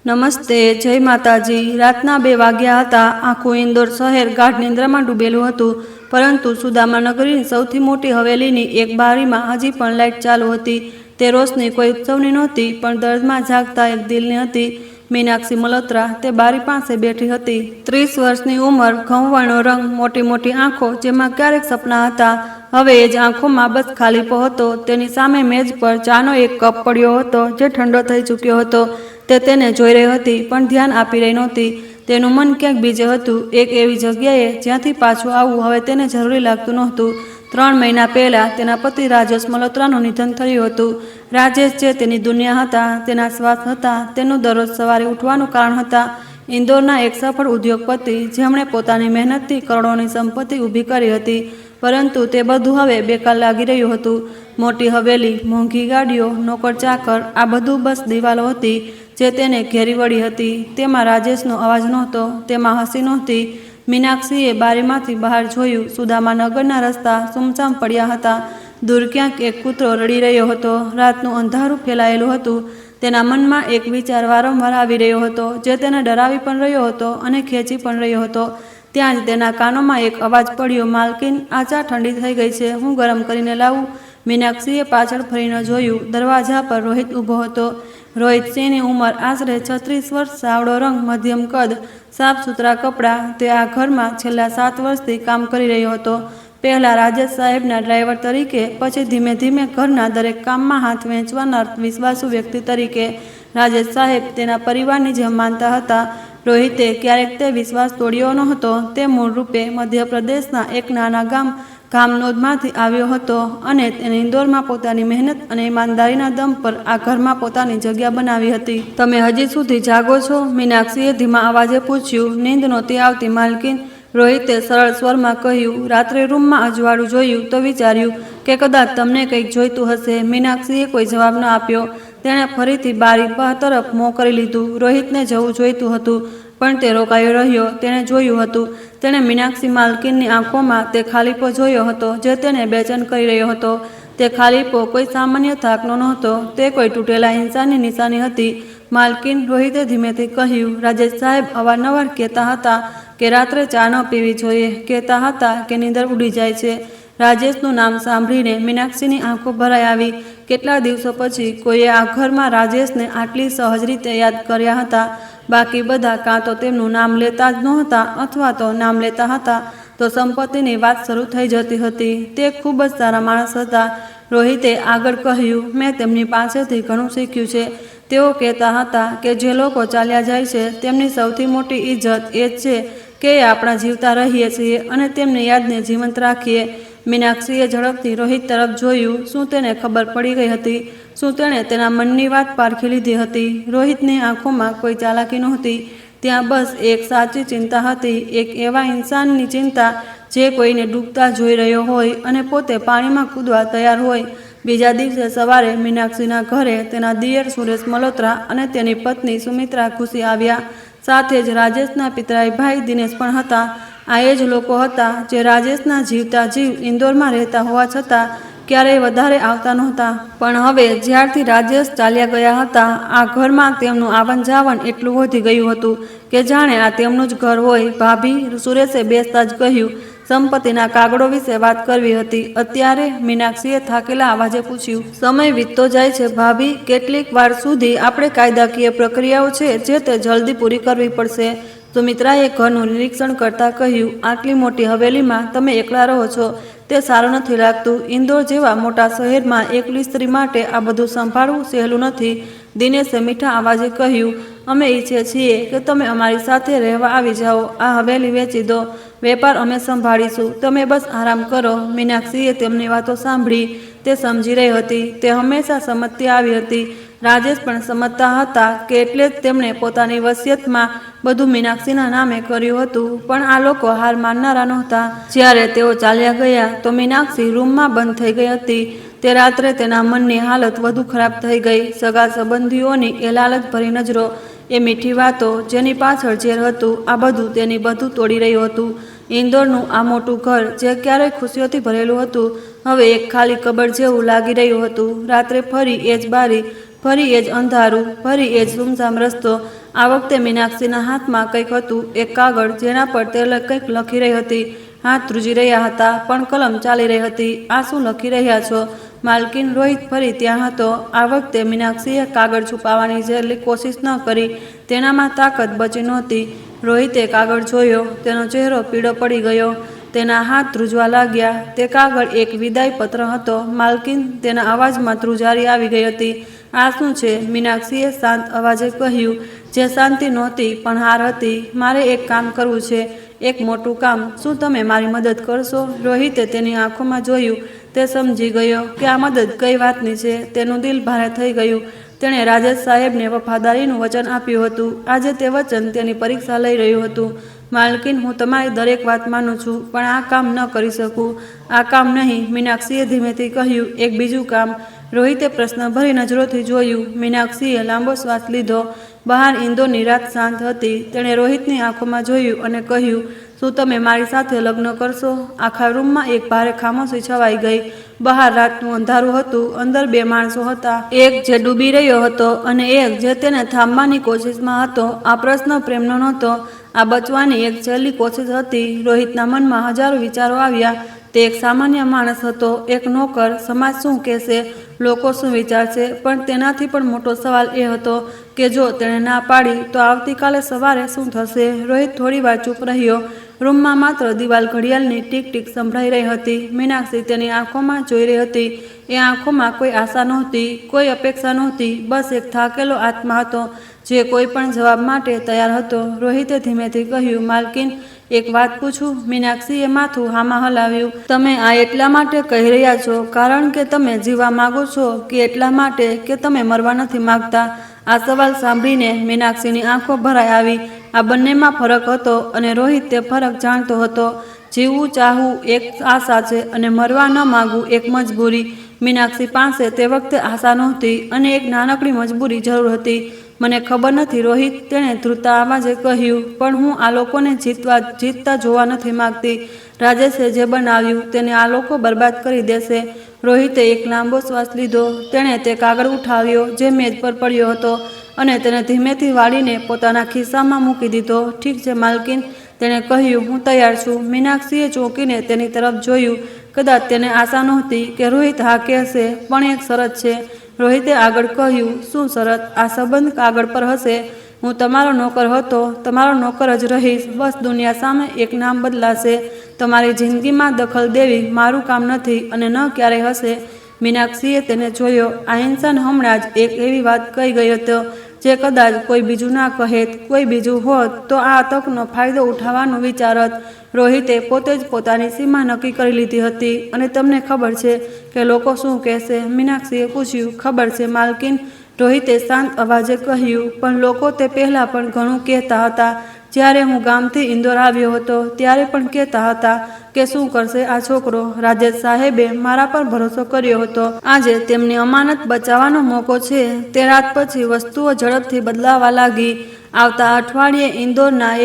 નમસ્તે, જય માતાજી। રાતના 2 વાગ્યા હતા। આખું ઇન્દોર શહેર ગાઢ નિંદ્રામાં ડૂબેલું હતું, પરંતુ સુદામા નગરીની સૌથી મોટી હવેલીની એક બારીમાં હજી પણ લાઇટ ચાલુ હતી। તે રોશની કોઈ ઉત્સવની નહોતી, પણ દર્દમાં જાગતા એક દિલની હતી। મીનાક્ષી મલ્હોત્રા તે બારી પાસે બેઠી હતી। 30 વર્ષની ઉંમર, ઘઉંવર્ણો રંગ, મોટી મોટી આંખો, જેમાં ક્યારેક સપના હતા, હવે એ જ આંખોમાં બસ ખાલીપો હતો। તેની સામે મેજ પર ચાનો એક કપ પડ્યો હતો, જે ઠંડો થઈ ચૂક્યો હતો। તે તેને જોઈ રહી હતી, પણ ધ્યાન આપી રહી નહોતી। તેનું મન ક્યાંક બીજે હતું, એક એવી જગ્યાએ જ્યાંથી પાછું આવવું હવે તેને જરૂરી લાગતું નહોતું। 3 મહિના પહેલાં તેના પતિ રાજેશ મલ્હોત્રાનું નિધન થયું હતું। રાજેશ જે તેની દુનિયા હતા, તેના શ્વાસ હતા, તેનું દરરોજ સવારે ઉઠવાનું કારણ હતા। ઇન્દોરના એક સફળ ઉદ્યોગપતિ, જેમણે પોતાની મહેનતથી કરોડોની સંપત્તિ ઊભી કરી હતી, પરંતુ તે બધું હવે બેકાર લાગી રહ્યું હતું। મોટી હવેલી, મોંઘી ગાડીઓ, નોકર ચાકર, આ બધું બસ દિવાલો હતી જે તેને ઘેરી વળી હતી। તેમાં રાજેશનો અવાજ નહોતો, તેમાં હસી નહોતી। મીનાક્ષીએ બારીમાંથી બહાર જોયું। સુદામા નગરના રસ્તા સૂમસામ પડ્યા હતા। દૂર ક્યાંક એક કૂતરો રડી રહ્યો હતો। રાતનું અંધારું ફેલાયેલું હતું। તેના મનમાં એક વિચાર વારંવાર આવી રહ્યો હતો, જે તેને ડરાવી પણ રહ્યો હતો અને ખેંચી પણ રહ્યો હતો। ત્યાં જ તેના કાનોમાં એક અવાજ પડ્યો, માલકીન, આ ચા ઠંડી થઈ ગઈ છે, હું ગરમ કરીને લાવું? મીનાક્ષીએ પાછળ ફરીને જોયું। દરવાજા પર રોહિત ઊભો હતો। રોહિત સિંહની ઉંમર આશરે 36 વર્ષ, સાવડો રંગ, મધ્યમ કદ, સાફ સુથરા કપડાં। તે આ ઘરમાં છેલ્લા 7 વર્ષથી કામ કરી રહ્યો હતો। પહેલાં રાજેશ સાહેબના ડ્રાઈવર તરીકે, પછી ધીમે ધીમે ઘરના દરેક કામમાં હાથ વેચવાના વિશ્વાસુ વ્યક્તિ તરીકે। રાજેશ સાહેબ તેના પરિવારની જેમ માનતા હતા। રોહિતે ક્યારેક તે વિશ્વાસ તોડ્યો નહોતો। તે મૂળરૂપે મધ્યપ્રદેશના એક નાના ગામ ગામનોદમાંથી આવ્યો હતો, અને તેને ઇન્દોરમાં પોતાની મહેનત અને ઈમાનદારીના દમ પર આ ઘરમાં પોતાની જગ્યા બનાવી હતી। તમે હજી સુધી જાગો છો? મીનાક્ષીએ ધીમા અવાજે પૂછ્યું। નીંદ નહોતી આવતી, માલકીન, રોહિતે સરળ સ્વરમાં કહ્યું। રાત્રે રૂમમાં અજવાળું જોયું તો વિચાર્યું કે કદાચ તમને કંઈક જોઈતું હશે। મીનાક્ષીએ કોઈ જવાબ ન આપ્યો। તેણે ફરીથી બારી તરફ મોં કરી લીધું। રોહિતને જવું જોઈતું હતું, પણ તે રોકાયો રહ્યો। તેણે જોયું હતું, તેણે મીનાક્ષી માલકીનની આંખોમાં તે ખાલીપો જોયો હતો, જે તેને બેચેન કરી રહ્યો હતો। તે ખાલીપો કોઈ સામાન્ય થાકનો નહોતો, તે કોઈ તૂટેલા ઇન્સાનની નિશાની હતી। માલકીન, રોહિતે ધીમેથી કહ્યું, રાજેશ સાહેબ અવારનવાર કહેતા હતા કે રાત્રે ચા ન પીવી જોઈએ, કહેતા હતા કે નીંદર ઉડી જાય છે। રાજેશનું નામ સાંભળીને મીનાક્ષીની આંખો ભરાઈ આવી। કેટલા દિવસો પછી કોઈએ આ ઘરમાં રાજેશને આટલી સહજ રીતે યાદ કર્યા હતા। બાકી બધા કાં તો તેમનું નામ લેતા જ નહોતા, અથવા તો નામ લેતા હતા તો સંપત્તિની વાત શરૂ થઈ જતી હતી। તે ખૂબ જ સારા માણસ હતા, રોહિતે આગળ કહ્યું। મેં તેમની પાસેથી ઘણું શીખ્યું છે। તેઓ કહેતા હતા કે જે લોકો ચાલ્યા જાય છે, તેમની સૌથી મોટી ઇજ્જત એ જ છે કે એ આપણા જીવતા રહીએ છીએ અને તેમની યાદને જીવંત રાખીએ। મીનાક્ષીએ ઝડપથી રોહિત તરફ જોયું। શું તેને ખબર પડી ગઈ હતી? શું તેણે તેના મનની વાત પારખી લીધી હતી? રોહિતની આંખોમાં કોઈ ચાલાકી નહોતી, ત્યાં બસ એક સાચી ચિંતા હતી, એક એવા ઇન્સાનની ચિંતા જે કોઈને ડૂબતા જોઈ રહ્યો હોય અને પોતે પાણીમાં કૂદવા તૈયાર હોય। બીજા દિવસે સવારે મીનાક્ષીના ઘરે તેના દિયર સુરેશ મલ્હોત્રા અને તેની પત્ની સુમિત્રા ખુશી આવ્યા। સાથે જ રાજેશના પિતરાઈ ભાઈ દિનેશ પણ હતા। આ એ જ લોકો હતા જે રાજેશના જીવતા જીવ ઇન્દોરમાં રહેતા હોવા છતાં ક્યારેય વધારે આવતા નહોતા। પણ હવે જ્યારથી રાજેશ ચાલ્યા ગયા હતા, આ ઘરમાં તેમનું આવન જાવન એટલું વધી ગયું હતું કે જાણે આ તેમનું જ ઘર હોય। ભાભી, સુરેશે બેસતા જ કહ્યું, સંપત્તિના કાગળો વિશે વાત કરવી હતી। અત્યારે? મીનાક્ષીએ થાકેલા અવાજે પૂછ્યું। સમય વીતતો જાય છે ભાભી, કેટલીક વાર સુધી આપણે કાયદાકીય પ્રક્રિયાઓ છે જે તે જલ્દી પૂરી કરવી પડશે। સુમિત્રાએ ઘરનું નિરીક્ષણ કરતાં કહ્યું, આટલી મોટી હવેલીમાં તમે એકલા રહો છો, તે સારું નથી લાગતું। ઇન્દોર જેવા મોટા શહેરમાં એકલી સ્ત્રી માટે આ બધું સંભાળવું સહેલું નથી। દિનેશે મીઠા અવાજે કહ્યું, અમે ઈચ્છીએ છીએ કે તમે અમારી સાથે રહેવા આવી જાઓ। આ હવેલી વેચી દો, વેપાર અમે સંભાળીશું, તમે બસ આરામ કરો। મીનાક્ષીએ તેમની વાતો સાંભળી। તે સમજી રહી હતી, તે હંમેશા સમજતી આવી હતી। રાજેશ પણ સમજતા હતા કે એટલે જ તેમણે પોતાની વસિયતમાં બધું મીનાક્ષીના નામે કર્યું હતું। પણ આ લોકો હાર માનનારા નહોતા। જ્યારે તેઓ ચાલ્યા ગયા તો મીનાક્ષી રૂમમાં બંધ થઈ ગઈ હતી। તે રાત્રે તેના મનની હાલત વધુ ખરાબ થઈ ગઈ। સગા સંબંધીઓની એ લાલચભરી નજરો, એ મીઠી વાતો જેની પાછળ ઝેર હતું, આ બધું તેની બધું તોડી રહ્યું હતું। ઇન્દોરનું આ મોટું ઘર જે ક્યારેય ખુશીઓથી ભરેલું હતું, હવે એક ખાલી કબર જેવું લાગી રહ્યું હતું। રાત્રે ફરી એ જ બારી, ફરી એ જ અંધારું, ફરી એ જ સુમસામ રસ્તો। આ વખતે મીનાક્ષીના હાથમાં કંઈક હતું, એક કાગળ જેના પર તે કંઈક લખી રહી હતી. હાથ ધ્રુજી રહ્યા હતા, પણ કલમ ચાલી રહી હતી. આ શું લખી રહ્યા છો? માલકીન, રોહિત ફરી ત્યાં હતો. આ વખતે મીનાક્ષીએ કાગળ છુપાવવાની જેટલી કોશિશ ન કરી, તેનામાં તાકાત બચી નહોતી. રોહિતે કાગળ જોયો, તેનો ચહેરો પીળો પડી ગયો, તેના હાથ ધ્રુજવા લાગ્યા. તે કાગળ એક વિદાય પત્ર હતો. માલકીન, તેના અવાજમાં ધ્રુજારી આવી ગઈ હતી. આ શું છે? મીનાક્ષીએ શાંત અવાજે કહ્યું, જે શાંતિ નહોતી પણ હાર હતી. મારે એક કામ કરવું છે, એક મોટું કામ. શું તમે મારી મદદ કરશો? રોહિતે તેની આંખોમાં જોયું. તે સમજી ગયો કે આ મદદ કઈ વાતની છે. તેનું દિલ ભારે થઈ ગયું. તેણે રાજેશ સાહેબને વફાદારીનું વચન આપ્યું હતું. આજે તે વચન તેની પરીક્ષા લઈ રહ્યું હતું. માલકીન, હું તમારી દરેક વાત માનું છું, પણ આ કામ ન કરી શકું. આ કામ નહીં, મીનાક્ષીએ ધીમેથી કહ્યું. એક બીજું કામ. રોહિતે પ્રશ્નભરી નજરોથી જોયું. મીનાક્ષીએ લાંબો શ્વાસ લીધો. બહાર ઇન્દોરની રાત શાંત હતી. તેણે રોહિતની આંખોમાં જોયું અને કહ્યું, શું તમે મારી સાથે લગ્ન કરશો? આખા રૂમમાં એક ભારે ખામોશી છવાઈ ગઈ. બહાર રાતનું અંધારું હતું. અંદર બે માણસો હતા, એક જે ડૂબી રહ્યો હતો અને એક જે તેને થાંભવાની કોશિશમાં હતો. આ પ્રશ્ન પ્રેમનો નહોતો, આ બચવાની એક છેલ્લી કોશિશ હતી. રોહિતના મનમાં હજારો વિચારો આવ્યા. તે એક સામાન્ય માણસ હતો, એક નોકર. સમાજ શું કહેશે? લોકો શું વિચારશે? પણ તેનાથી પણ મોટો સવાલ એ હતો કે જો તેણે ના પાડી તો આવતીકાલે સવારે શું થશે? રોહિત થોડી વાર ચૂપ રહ્યો. રૂમમાં માત્ર દિવાલ ઘડિયાળની ટીક ટીક સંભળાઈ રહી હતી. મીનાક્ષી તેની આંખોમાં જોઈ રહી હતી. એ આંખોમાં કોઈ આશા નહોતી, કોઈ અપેક્ષા નહોતી, બસ એક થાકેલો આત્મા હતો જે કોઈ પણ જવાબ માટે તૈયાર હતો. રોહિતે ધીમેથી કહ્યું, માલકીન, એક વાત પૂછું? મીનાક્ષીએ માથું હામાં હલાવ્યું. તમે આ એટલા માટે કહી રહ્યા છો કારણ કે તમે જીવવા માંગો છો કે એટલા માટે કે તમે મરવા નથી માંગતા? આ સવાલ સાંભળીને મીનાક્ષીની આંખો ભરાઈ આવી. આ બંનેમાં ફરક હતો અને રોહિત તે ફરક જાણતો હતો. જીવવું ચાહવું એક આશા છે અને મરવા ન માંગવું એક મજબૂરી. મીનાક્ષી પાસે તે વખતે આશા નહોતી અને એક નાનકડી મજબૂરી જરૂર હતી. મને ખબર નથી રોહિત, તેણે ધ્રુતા અવાજે કહ્યું, પણ હું આ લોકોને જીતતા જોવા નથી માંગતી. રાજેશે જે બનાવ્યું તેને આ લોકો બરબાદ કરી દેશે. રોહિતે એક લાંબો શ્વાસ લીધો. તેણે તે કાગળ ઉઠાવ્યો જે મેજ પર પડ્યો હતો અને તેને ધીમેથી વાળીને પોતાના ખિસ્સામાં મૂકી દીધો. ઠીક છે માલકીન, તેણે કહ્યું, હું તૈયાર છું. મીનાક્ષીએ ચોંકીને તેની તરફ જોયું. કદાચ તેને આશા નહોતી કે રોહિત હા કહેશે, પણ એક શરત છે. રોહિતે આગળ કહ્યું, શું શરત? આ સંબંધ કાગળ પર હશે. હું તમારો નોકર હતો, તમારો નોકર જ રહીશ. બસ દુનિયા સામે એક નામ બદલાશે. તમારી જિંદગીમાં દખલ દેવી મારું કામ નથી અને ન ક્યારેય હશે. મીનાક્ષીએ તેને જોયો. આ ઇન્સાન હમણાં જ એક એવી વાત કહી ગયો હતો જે કદાચ કોઈ બીજું ના કહેત. કોઈ બીજું હોત તો આ તકનો ફાયદો ઉઠાવવાનું વિચારત. રોહિતે પોતે જ પોતાની સીમા નક્કી કરી લીધી હતી. અને તમને ખબર છે કે લોકો શું કહેશે? મીનાક્ષીએ પૂછ્યું. ખબર છે માલકીન, રોહિતે શાંત અવાજે કહ્યું, પણ લોકો તે પહેલાં પણ ઘણું કહેતા હતા. જ્યારે હું ગામથી ઇન્દોર આવ્યો હતો ત્યારે પણ કહેતા હતા કે શું કરશે આ છોકરો. રાજેશ સાહેબે મારા પર ભરોસો કર્યો હતો. આજે તેમની અમાનત બચાવવાનો મોકો છે. તે રાત પછી વસ્તુઓ ઝડપથી બદલાવા લાગી. આવતા અઠવાડિયે ઇન્દોરના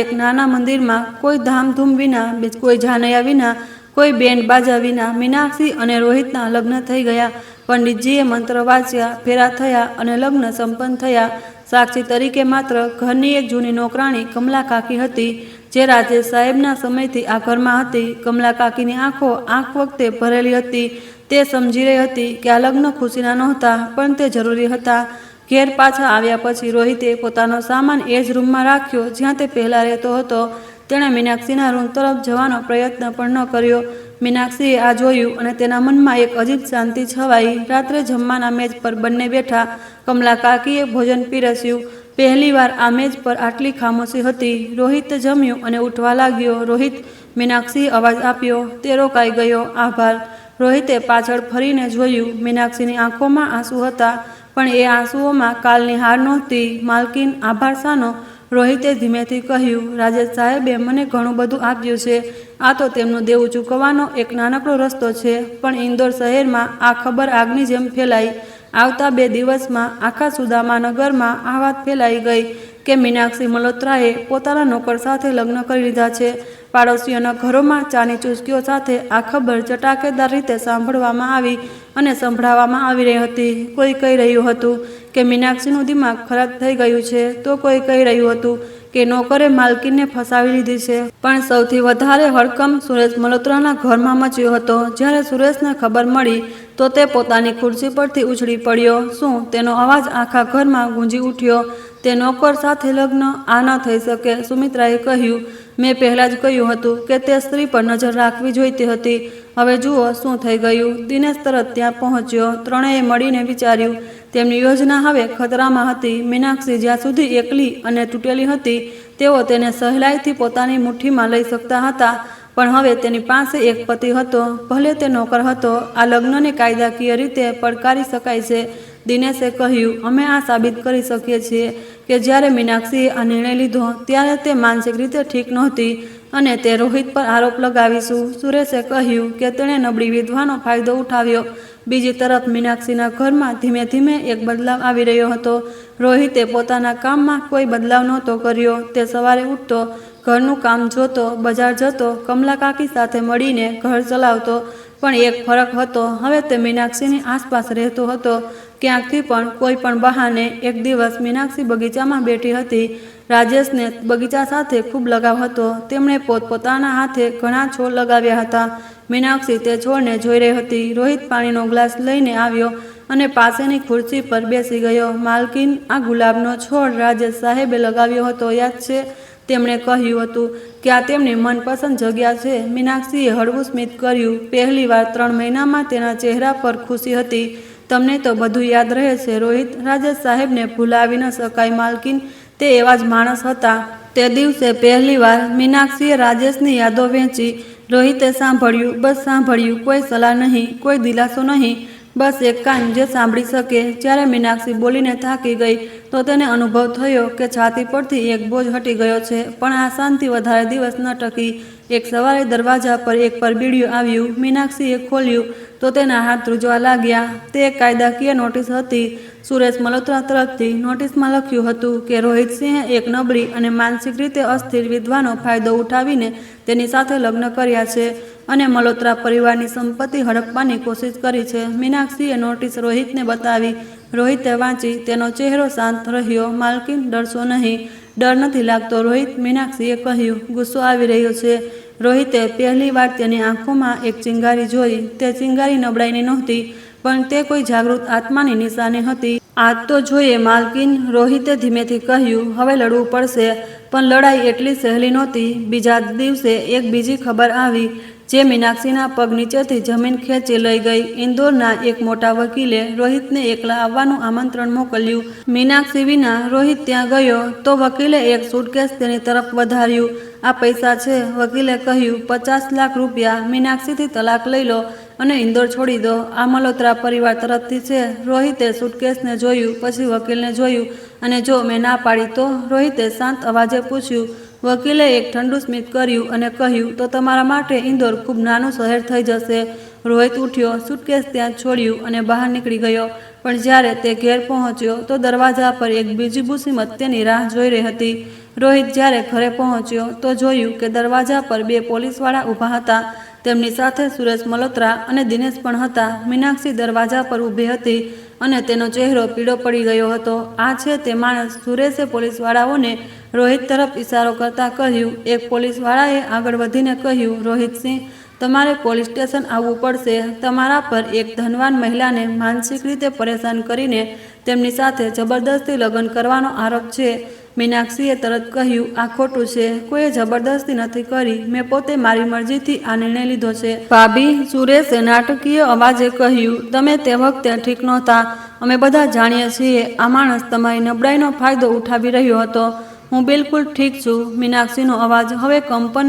એક નાના મંદિરમાં કોઈ ધામધૂમ વિના, કોઈ જાનૈયા વિના, કોઈ બેન્ડ બાજા વિના મીનાક્ષી અને રોહિતના લગ્ન થઈ ગયા. પંડિતજીએ મંત્ર વાંચ્યા, ફેરા થયા અને લગ્ન સંપન્ન થયા. સાક્ષી તરીકે માત્ર ઘરની એક જૂની નોકરાણી કમલા કાકી હતી જે રાજેશ સાહેબના સમયથી આ ઘરમાં હતી. કમલા કાકીની આંખો આંખ વખતે ભરેલી હતી. તે સમજી રહી હતી કે આ લગ્ન ખુશીના નહોતા, પણ તે જરૂરી હતા. ઘેર પાછા આવ્યા પછી રોહિતે પોતાનો સામાન એ જ રૂમમાં રાખ્યો જ્યાં તે પહેલાં રહેતો હતો. તેણે મીનાક્ષીના રૂમ તરફ જવાનો પ્રયત્ન પણ ન કર્યો. મીનાક્ષીએ આ જોયું અને તેના મનમાં એક અજીબ શાંતિ છવાઈ. રાત્રે જમવાના મેજ પર બંને બેઠા. કમલા કાકીએ ભોજન પીરસ્યું. પહેલીવાર આ મેજ પર આટલી ખામોશી હતી. રોહિત જમ્યું અને ઉઠવા લાગ્યો. રોહિત, મીનાક્ષીએ અવાજ આપ્યો. તે રોકાઈ ગયો. આભાર. રોહિતે પાછળ ફરીને જોયું. મીનાક્ષીની આંખોમાં આંસુ હતા, પણ એ આંસુઓમાં કાલની હાર નહોતી. માલકીન, આભાર શાનો? રોહિતે ધીમેથી કહ્યું, રાજેશ સાહેબે મને ઘણું બધું આપ્યું છે. આ તો તેમનું દેવું ચૂકવવાનો એક નાનકડો રસ્તો છે. પણ ઇન્દોર શહેરમાં આ ખબર આગની જેમ ફેલાઈ. આવતા 2 દિવસમાં આખા સુદામાનગરમાં આ વાત ફેલાઈ ગઈ કે મીનાક્ષી મલ્હોત્રાએ પોતાના નોકર સાથે લગ્ન કરી લીધા છે. પાડોશીઓના ઘરોમાં ચાની ચૂસકીઓ સાથે આ ખબર ચટાકેદાર રીતે સાંભળવામાં આવી અને સંભળાવવામાં આવી રહી હતી. કોઈ કહી રહ્યું હતું કે મીનાક્ષીનું દિમાગ ખરાબ થઈ ગયું છે, તો કોઈ કહી રહ્યું હતું કે નોકરે માલકીનને ફસાવી લીધી છે. પણ સૌથી વધારે હડકંપ સુરેશ મલ્હોત્રાના ઘરમાં મચ્યો હતો. જ્યારે સુરેશને ખબર મળી તો તે પોતાની ખુરશી પરથી ઉછળી પડ્યો. શું તેનો અવાજ આખા ઘરમાં ગુંજી ઉઠ્યો? તે નોકર સાથે લગ્ન? આ ન થઈ શકે. સુમિત્રાએ કહ્યું, મેં પહેલાં જ કહ્યું હતું કે તે સ્ત્રી પર નજર રાખવી જોઈતી હતી. હવે જુઓ શું થઈ ગયું. દિનેશ તરત ત્યાં પહોંચ્યો. ત્રણેય મળીને વિચાર્યું. તેમની યોજના હવે ખતરામાં હતી. મીનાક્ષી જ્યાં સુધી એકલી અને તૂટેલી હતી, તેઓ તેને સહેલાઈથી પોતાની મુઠ્ઠીમાં લઈ શકતા હતા. પણ હવે તેની પાસે એક પતિ હતો, ભલે તે નોકર હતો. આ લગ્નને કાયદાકીય રીતે પડકારી શકાય છે. દિનેશે કહ્યું, અમે આ સાબિત કરી શકીએ છીએ કે જ્યારે મીનાક્ષીએ આ નિર્ણય લીધો ત્યારે તે માનસિક રીતે ઠીક નહોતી અને તે રોહિત પર આરોપ લગાવીશું. સુરેશે કહ્યું કે તેણે નબળી વિધવાનો ફાયદો ઉઠાવ્યો. બીજી તરફ મીનાક્ષીના ઘરમાં ધીમે ધીમે એક બદલાવ આવી રહ્યો હતો. રોહિતે પોતાના કામમાં કોઈ બદલાવ નહોતો કર્યો. તે સવારે ઉઠતો, ઘરનું કામ જોતો, બજાર જતો, કમલા કાકી સાથે મળીને ઘર ચલાવતો. પણ એક ફરક હતો, હવે તે મીનાક્ષીની આસપાસ રહેતો હતો. ક્યાંકથી પણ કોઈ પણ બહાને. એક દિવસ મીનાક્ષી બગીચામાં બેઠી હતી. રાજેશને બગીચા સાથે ખૂબ લગાવ હતો. તેમણે પોતપોતાના હાથે ઘણા છોડ લગાવ્યા હતા. મીનાક્ષી તે છોડને જોઈ રહી હતી. રોહિત પાણીનો ગ્લાસ લઈને આવ્યો અને પાસેની ખુરશી પર બેસી ગયો. માલકીન, આ ગુલાબનો છોડ રાજેશ સાહેબે લગાવ્યો હતો, યાદ છે? તેમણે કહ્યું હતું કે આ તેમની મનપસંદ જગ્યા છે. મીનાક્ષીએ હળવું સ્મિત કર્યું. પહેલીવાર 3 મહિનામાં તેના ચહેરા પર ખુશી હતી. તમને તો બધું યાદ રહે છે રોહિત. રાજેશ સાહેબને ભૂલાવી ન શકાય માલકીન. તે એવા જ માણસ હતા. તે દિવસે પહેલીવાર મીનાક્ષીએ રાજેશની યાદો વહેંચી. રોહિતે સાંભળ્યું, બસ સાંભળ્યું. કોઈ સલાહ નહીં, કોઈ દિલાસો નહીં, બસ એક કાન જે સાંભળી શકે. જ્યારે મીનાક્ષી બોલીને થાકી ગઈ તો તેને અનુભવ થયો કે છાતી પરથી એક બોજ હટી ગયો છે. પણ આ શાંતિ વધારે દિવસ ન ટકી. એક સવારે દરવાજા પર એક પરબીડિયું આવ્યું. મીનાક્ષીએ ખોલ્યું તો તેના હાથ ધ્રુજવા લાગ્યા. તે એક કાયદાકીય નોટિસ હતી. સુરેશ મલ્હોત્રા તરફથી. નોટિસમાં લખ્યું હતું કે રોહિત સિંહે એક નબળી અને માનસિક રીતે અસ્થિર વિધવાનો ફાયદો ઉઠાવીને તેની સાથે લગ્ન કર્યા છે અને મલ્હોત્રા પરિવારની સંપત્તિ હડપવાની કોશિશ કરી છે. મીનાક્ષીએ નોટિસ રોહિતને બતાવી. રોહિતે વાંચી. તેનો ચહેરો શાંત રહ્યો. માલકીન, ડરશો નહીં. ડર નથી લાગતો રોહિત, મીનાક્ષીએ કહ્યું. ગુસ્સો આવી રહ્યો છે. રોહિતે પહેલીવાર તેની આંખોમાં એક ચિંગારી જોઈ. તે ચિંગારી નબળાઈની નહોતી, પણ તે કોઈ જાગૃત આત્માની નિશાની હતી. આજ તો જોઈએ માલકીન, રોહિતે ધીમેથી કહ્યું. હવે લડવું પડશે. પણ લડાઈ એટલી સહેલી નહોતી. બીજા દિવસે એક બીજી ખબર આવી જે મીનાક્ષીના પગ નીચેથી જમીન ખેંચી લઈ ગઈ. ઇન્દોરના એક મોટા વકીલે રોહિતને એકલા આવવાનું આમંત્રણ મોકલ્યું. મીનાક્ષી વિના રોહિત ત્યાં ગયો તો વકીલે એક સુટકેસ તેની તરફ વધાર્યું. આ પૈસા છે, વકીલે કહ્યું. 50 લાખ રૂપિયા. મીનાક્ષીથી તલાક લઈ લો અને ઇન્દોર છોડી દો. આ મલ્હોત્રા પરિવાર તરફથી છે. રોહિતે સુટકેસને જોયું, પછી વકીલને જોયું અને જો મેં ના પાડી તો? રોહિતે શાંત અવાજે પૂછ્યું. વકીલે એક ઠંડુ સ્મિત કર્યું અને કહ્યું, તો તમારા માટે ઇન્દોર ખૂબ નાનું શહેર થઈ જશે. રોહિત ઉઠ્યો, સુટકેસ ત્યાં છોડ્યું અને બહાર નીકળી ગયો. પણ જ્યારે તે ઘેર પહોંચ્યો તો દરવાજા પર એક બીજી મુસીબત તેની રાહ જોઈ રહી હતી. રોહિત જ્યારે ઘરે પહોંચ્યો તો જોયું કે દરવાજા પર 2 પોલીસવાળા ઊભા હતા. તેમની સાથે સુરેશ મલ્હોત્રા અને દિનેશ પણ હતા. મીનાક્ષી દરવાજા પર ઊભી હતી અને તેનો ચહેરો પીળો પડી ગયો હતો. આ છે તે માણસ. સુરેશે પોલીસવાળાઓને રોહિત તરફ ઇશારો કરતા કહ્યું. એક પોલીસવાળાએ આગળ વધીને કહ્યું, રોહિતસિંહ, તમારે પોલીસ સ્ટેશન આવવું પડશે. તમારા પર એક ધનવાન મહિલાને માનસિક રીતે પરેશાન કરીને તેમની સાથે જબરદસ્તી લગ્ન કરવાનો આરોપ છે. મીનાક્ષીએ તરત કહ્યું, આ ખોટું છે. કોઈએ જબરદસ્તી નથી કરી. મેં પોતે મારી મરજીથી આ નિર્ણય લીધો છે. ભાભી, સુરેશે નાટકીય અવાજે કહ્યું, તમે તે વખતે ઠીક નહોતા. અમે બધા જાણીએ છીએ. આ માણસ તમારી નબળાઈનો ફાયદો ઉઠાવી રહ્યો હતો. હું બિલકુલ ઠીક છું. મીનાક્ષીનો અવાજ હવે કંપન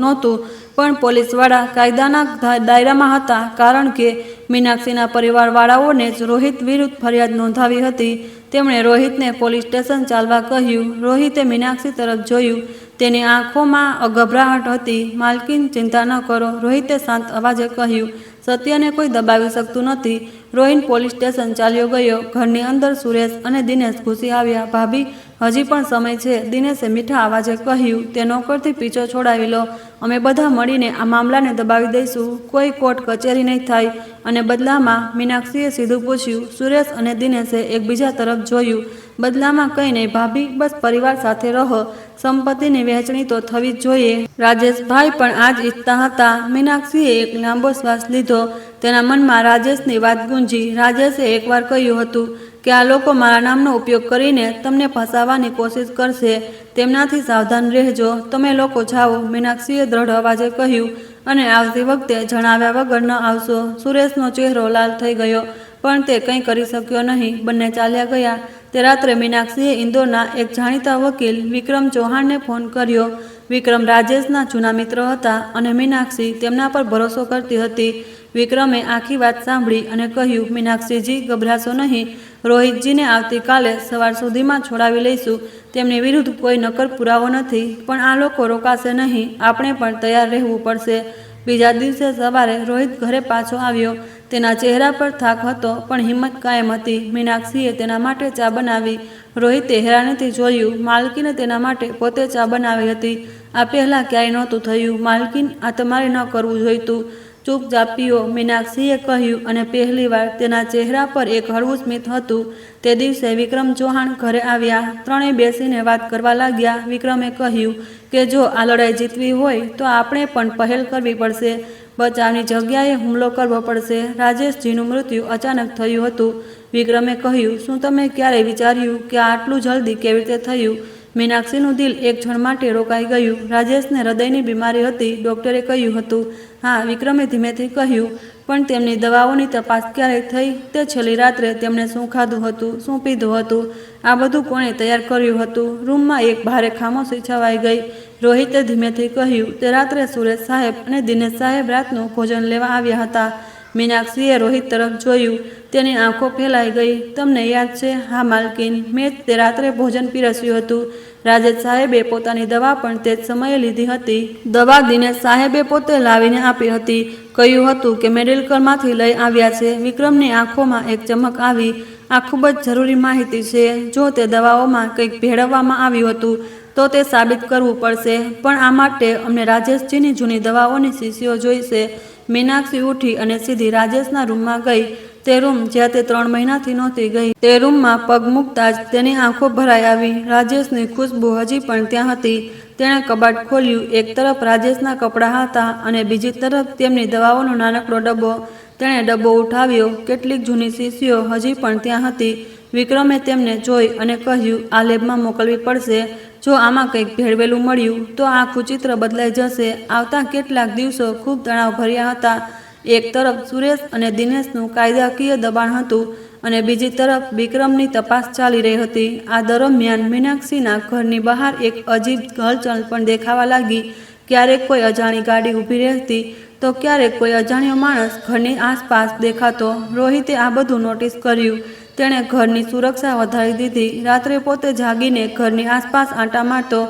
નહોતું, પણ પોલીસવાળા કાયદાના દાયરામાં હતા, કારણ કે મીનાક્ષીના પરિવારવાળાઓને જ રોહિત વિરુદ્ધ ફરિયાદ નોંધાવી હતી. તેમણે રોહિતને પોલીસ સ્ટેશન ચાલવા કહ્યું. રોહિતે મીનાક્ષી તરફ જોયું. તેની આંખોમાં ગભરાહટ હતી. માલકીન, ચિંતા ન કરો, રોહિતે શાંત અવાજે કહ્યું. સત્યને કોઈ દબાવી શકતું નથી. રોહિત પોલીસ સ્ટેશન ચાલ્યો ગયો. ઘરની અંદર સુરેશ અને દિનેશ ઘૂસી આવ્યા. ભાભી, હજી પણ સમય છે, દિનેશે મીઠા અવાજે કહ્યું. તે નોકરથી પીછો છોડાવી લો. અમે બધા મળીને આ મામલાને દબાવી દઈશું. કોઈ કોર્ટ કચેરી નહીં થાય. અને બદલામાં મીનાક્ષીએ સીધું પૂછ્યું. સુરેશ અને દિનેશે એકબીજા તરફ જોયું. બદલામાં કંઈ નહીં ભાભી, બસ પરિવાર સાથે રહો. સંપત્તિની વહેંચણી તો થવી જ જોઈએ. રાજેશભાઈ પણ આ જ ઈચ્છતા હતા. મીનાક્ષીએ એક લાંબો શ્વાસ લીધો. તેના મનમાં રાજેશની વાત ગુંજી. રાજેશે એકવાર કહ્યું હતું કે આ લોકો મારા નામનો ઉપયોગ કરીને તમને ફસાવવાની કોશિશ કરશે. તેમનાથી સાવધાન રહેજો. તમે લોકો જાઓ, મીનાક્ષીએ દ્રઢ અવાજે કહ્યું. અને આવતી વખતે જણાવ્યા વગર ન આવશો. સુરેશનો ચહેરો લાલ થઈ ગયો, પણ તે કંઈ કરી શક્યો નહીં. બંને ચાલ્યા ગયા. તે રાત્રે મીનાક્ષીએ ઇન્દોરના એક જાણીતા વકીલ વિક્રમ ચૌહાણને ફોન કર્યો. વિક્રમ રાજેશના જૂના મિત્ર હતા અને મીનાક્ષી તેમના પર ભરોસો કરતી હતી. વિક્રમે આખી વાત સાંભળી અને કહ્યું, મીનાક્ષીજી, ગભરાશો નહીં. રોહિતજીને આવતીકાલે સવાર સુધીમાં છોડાવી લઈશું. તેમની વિરુદ્ધ કોઈ નક્કર પુરાવો નથી, પણ આ લોકો રોકાશે નહીં. આપણે પણ તૈયાર રહેવું પડશે. બીજા દિવસે સવારે રોહિત ઘરે પાછો આવ્યો. તેના ચહેરા પર થાક હતો, પણ હિંમત કાયમ હતી. મીનાક્ષીએ તેના માટે ચા બનાવી. રોહિતે હેરાનીથી જોયું. માલકીને તેના માટે પોતે ચા બનાવી હતી. આ પહેલાં ક્યાંય નહોતું થયું. માલકીન, આ તમારે ન કરવું જોઈતું. ચૂપચાપ પીઓ, મીનાક્ષીએ કહ્યું. અને પહેલીવાર તેના ચહેરા પર એક હળવું સ્મિત હતું. તે દિવસે વિક્રમ ચૌહાણ ઘરે આવ્યા. ત્રણેય બેસીને વાત કરવા લાગ્યા. વિક્રમે કહ્યું કે જો આ લડાઈ જીતવી હોય તો આપણે પણ પહેલ કરવી પડશે. બચાવની જગ્યાએ હુમલો કરવો પડશે. રાજેશજીનું મૃત્યુ અચાનક થયું હતું. વિક્રમે કહ્યું, શું તમે ક્યારેય વિચાર્યું કે આટલું જલ્દી કેવી રીતે થયું? મીનાક્ષીનું દિલ એક ક્ષણ માટે રોકાઈ ગયું. રાજેશને હૃદયની બીમારી હતી, ડૉક્ટરે કહ્યું હતું. હા, વિક્રમે ધીમેથી કહ્યું. પણ તેમની દવાઓની તપાસ ક્યારે થઈ? તે છેલ્લી રાત્રે તેમણે શું ખાધું હતું, શું પીધું હતું, આ બધું કોણે તૈયાર કર્યું હતું? રૂમમાં એક ભારે ખામોશી છવાઈ ગઈ. રોહિતે ધીમેથી કહ્યું, તે રાત્રે સુરેશ સાહેબ અને દિનેશ સાહેબ રાતનું ભોજન લેવા આવ્યા હતા. મીનાક્ષીએ રોહિત તરફ જોયું. તેની આંખો ફેલાઈ ગઈ. તમને યાદ છે? હા માલકીન, મેં જ તે રાત્રે ભોજન પીરસ્યું હતું. રાજેશ સાહેબે પોતાની દવા પણ તે જ સમયે લીધી હતી. દવા દિનેશ સાહેબે પોતે લાવીને આપી હતી. કહ્યું હતું કે મેડિકલમાંથી લઈ આવ્યા છે. વિક્રમની આંખોમાં એક ચમક આવી. આ ખૂબ જ જરૂરી માહિતી છે. જો તે દવાઓમાં કંઈક ભેળવવામાં આવ્યું હતું તો તે સાબિત કરવું પડશે. પણ આ માટે અમને રાજેશજીની જૂની દવાઓની શીશીઓ જોઈશે. મીનાક્ષી ઉઠી અને સીધી રાજેશના રૂમમાં ગઈ. તે રૂમ જ્યાં તે 3 મહિનાથી નહોતી ગઈ. તે રૂમમાં પગ મૂકતા જ તેની આંખો ભરાઈ આવી. રાજેશની ખુશ્બુ હજી પણ ત્યાં હતી. તેણે કબાટ ખોલ્યું. એક તરફ રાજેશના કપડાં હતા અને બીજી તરફ તેમની દવાઓનો નાનકડો ડબ્બો. તેણે ડબ્બો ઉઠાવ્યો. કેટલીક જૂની શીશીઓ હજી પણ ત્યાં હતી. વિક્રમે તેમને જોઈ અને કહ્યું, આ લેબમાં મોકલવી પડશે. જો આમાં કંઈક ભેળવેલું મળ્યું તો આખું ચિત્ર બદલાઈ જશે. આવતા કેટલાક દિવસો ખૂબ તણાવભર્યા હતા. એક તરફ સુરેશ અને દિનેશનું કાયદાકીય દબાણ હતું અને બીજી તરફ વિક્રમની તપાસ ચાલી રહી હતી. આ દરમિયાન મીનાક્ષીના ઘરની બહાર એક અજીબ હલચલ પણ દેખાવા લાગી. ક્યારેક કોઈ અજાણી ગાડી ઊભી રહેતી તો ક્યારેક કોઈ અજાણ્યો માણસ ઘરની આસપાસ દેખાતો. રોહિતે આ બધું નોટિસ કર્યું. તેણે ઘરની સુરક્ષા વધારી દીધી. રાત્રે પોતે જાગીને ઘરની આસપાસ આંટા મારતો.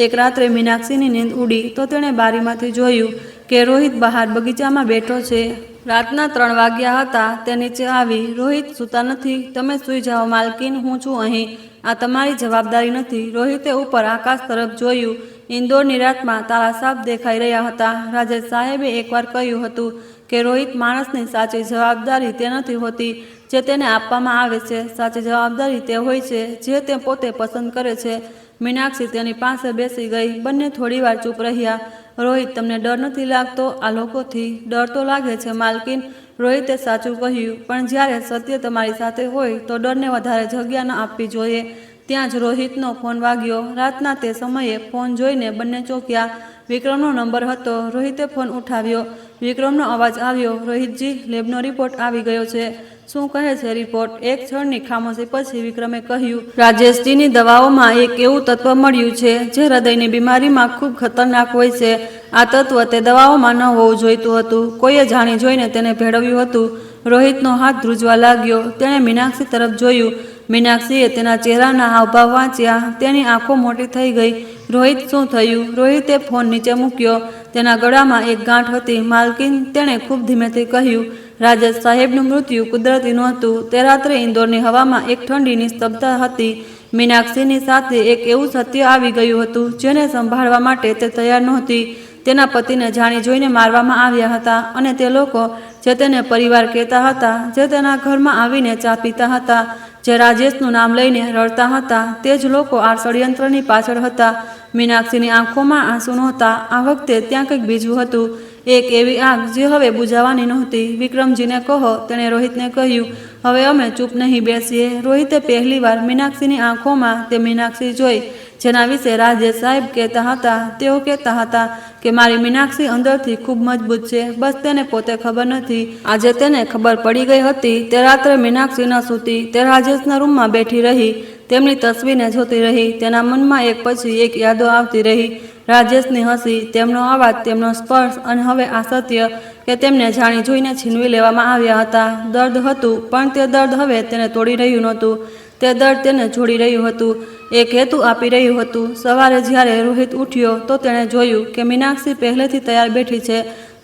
એક રાત્રે મીનાક્ષીની નીંદ ઉડી તો તેણે બારીમાંથી જોયું કે રોહિત બહાર બગીચામાં બેઠો છે. રાતના 3 વાગ્યા હતા. તે નીચે આવી. રોહિત, સૂતા નથી? તમે સૂઈ જાઓ માલકીન, હું છું અહીં. આ તમારી જવાબદારી નથી. રોહિતે ઉપર આકાશ તરફ જોયું. ઇન્દોરની રાતમાં તારા સાફ દેખાઈ રહ્યા હતા. રાજેશ સાહેબે એકવાર કહ્યું હતું કે રોહિત, માણસની સાચી જવાબદારી તે નથી હોતી જે તેને આપવામાં આવે છે. સાચી જવાબદારી તે હોય છે જે તે પોતે પસંદ કરે છે. મીનાક્ષી તેની પાસે બેસી ગઈ. બંને થોડીવાર ચૂપ રહ્યા. રોહિત, તમને ડર નથી લાગતો આ લોકોથી? ડર તો લાગે છે માલકીન, રોહિતે સાચું કહ્યું. પણ જ્યારે સત્ય તમારી સાથે હોય તો ડરને વધારે જગ્યા ન આપવી જોઈએ. ત્યાં જ રોહિતનો ફોન વાગ્યો. રાતના તે સમયે ફોન જોઈને બંને ચોંક્યા. વિક્રમનો નંબર હતો. રોહિતે ફોન ઉઠાવ્યો. વિક્રમનો અવાજ આવ્યો. રોહિતજી, લેબનો રિપોર્ટ આવી ગયો છે. શું કહે છે રિપોર્ટ? એક ક્ષણની ખામોશી પછી વિક્રમે કહ્યું, રાજેશજીની દવાઓમાં એક એવું તત્વ મળ્યું છે જે હૃદયની બીમારીમાં ખૂબ ખતરનાક હોય છે. આ તત્વ તે દવાઓમાં ન હોવું જોઈતું હતું. કોઈએ જાણી જોઈને તેને ભેળવ્યું હતું. રોહિતનો હાથ ધ્રુજવા લાગ્યો. તેણે મીનાક્ષી તરફ જોયું. મીનાક્ષીએ તેના ચહેરાના હાવભાવ વાંચ્યા. તેની આંખો મોટી થઈ ગઈ. રોહિત, શું થયું? રોહિતે ફોન નીચે મૂક્યો. તેના ગળામાં એક ગાંઠ હતી. માલકીન, તેણે ખૂબ ધીમેથી કહ્યું, રાજેશ સાહેબનું મૃત્યુ કુદરતી નહોતું. તે રાત્રે ઇન્દોરની હવામાં એક ઠંડી નિસ્તબ્ધતા હતી. મીનાક્ષીની સાથે એક એવું સત્ય આવી ગયું હતું જેને સંભાળવા માટે તે તૈયાર નહોતી. તેના પતિને જાણી જોઈને મારવામાં આવ્યા હતા અને તે લોકો જે તેને પરિવાર કહેતા હતા, જે તેના ઘરમાં આવીને ચા પીતા હતા, જે રાજેશનું નામ લઈને રડતા હતા, તે જ લોકો આ ષડયંત્રની પાછળ હતા. મીનાક્ષીની આંખોમાં આંસુ નહોતા. આ વખતે ત્યાં કંઈક બીજું હતું, એક એવી આગ જે હવે બુઝાવાની નહોતી. વિક્રમજીને કહો, તેણે રોહિતને કહ્યું. હવે અમે ચૂપ નહીં બેસીએ. રોહિતે પહેલીવાર મીનાક્ષીની આંખોમાં તે મીનાક્ષી જોઈ જેના વિશે રાજેશ સાહેબ કહેતા હતા. તેઓ કહેતા હતા કે મારી મીનાક્ષી અંદરથી ખૂબ મજબૂત છે, બસ તેને પોતે ખબર નથી. આજે તેને ખબર પડી ગઈ હતી. તે રાત્રે મીનાક્ષી ન સૂતી. તે રાજેશના રૂમમાં બેઠી રહી, તેમની તસવીરને જોતી રહી. તેના મનમાં એક પછી એક યાદો આવતી રહી. રાજેશની હસી, તેમનો અવાજ, તેમનો સ્પર્શ, અને હવે આ સત્ય કે તેમને જાણી જોઈને છીનવી લેવામાં આવ્યા હતા. દર્દ હતું, પણ તે દર્દ હવે તેને તોડી રહ્યું નહોતું. તે દર્દ તેને જોડી રહ્યું હતું, એક હેતુ આપી રહ્યું હતું. સવારે જ્યારે રોહિત ઉઠ્યો તો તેણે જોયું કે મીનાક્ષી પહેલેથી તૈયાર બેઠી છે,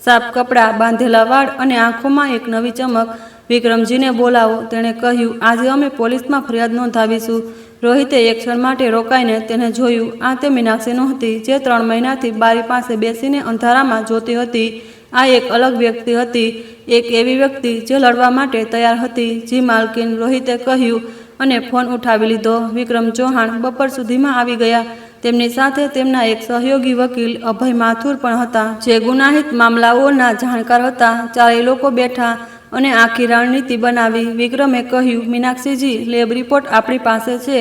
સાફ કપડાં, બાંધેલા વાળ અને આંખોમાં એક નવી ચમક. વિક્રમજીને બોલાવો, તેણે કહ્યું. આજે અમે પોલીસમાં ફરિયાદ નોંધાવીશું. રોહિતે એક ક્ષણ માટે રોકાઈને તેને જોયું. આ તે મીનાક્ષી નહોતી જે 3 મહિનાથી બારી પાસે બેસીને અંધારામાં જોતી હતી. આ એક અલગ વ્યક્તિ હતી, એક એવી વ્યક્તિ જે લડવા માટે તૈયાર હતી. જી માલકીન, રોહિતે કહ્યું અને ફોન ઉઠાવી લીધો. વિક્રમ ચૌહાણ બપોર સુધીમાં આવી ગયા. તેમની સાથે તેમના એક સહયોગી વકીલ અભય માથુર પણ હતા, જે ગુનાહિત મામલાઓના જાણકાર હતા. ચારેય લોકો બેઠા અને આખી રણનીતિ બનાવી. વિક્રમે કહ્યું, મીનાક્ષીજી, લેબ રિપોર્ટ આપણી પાસે છે.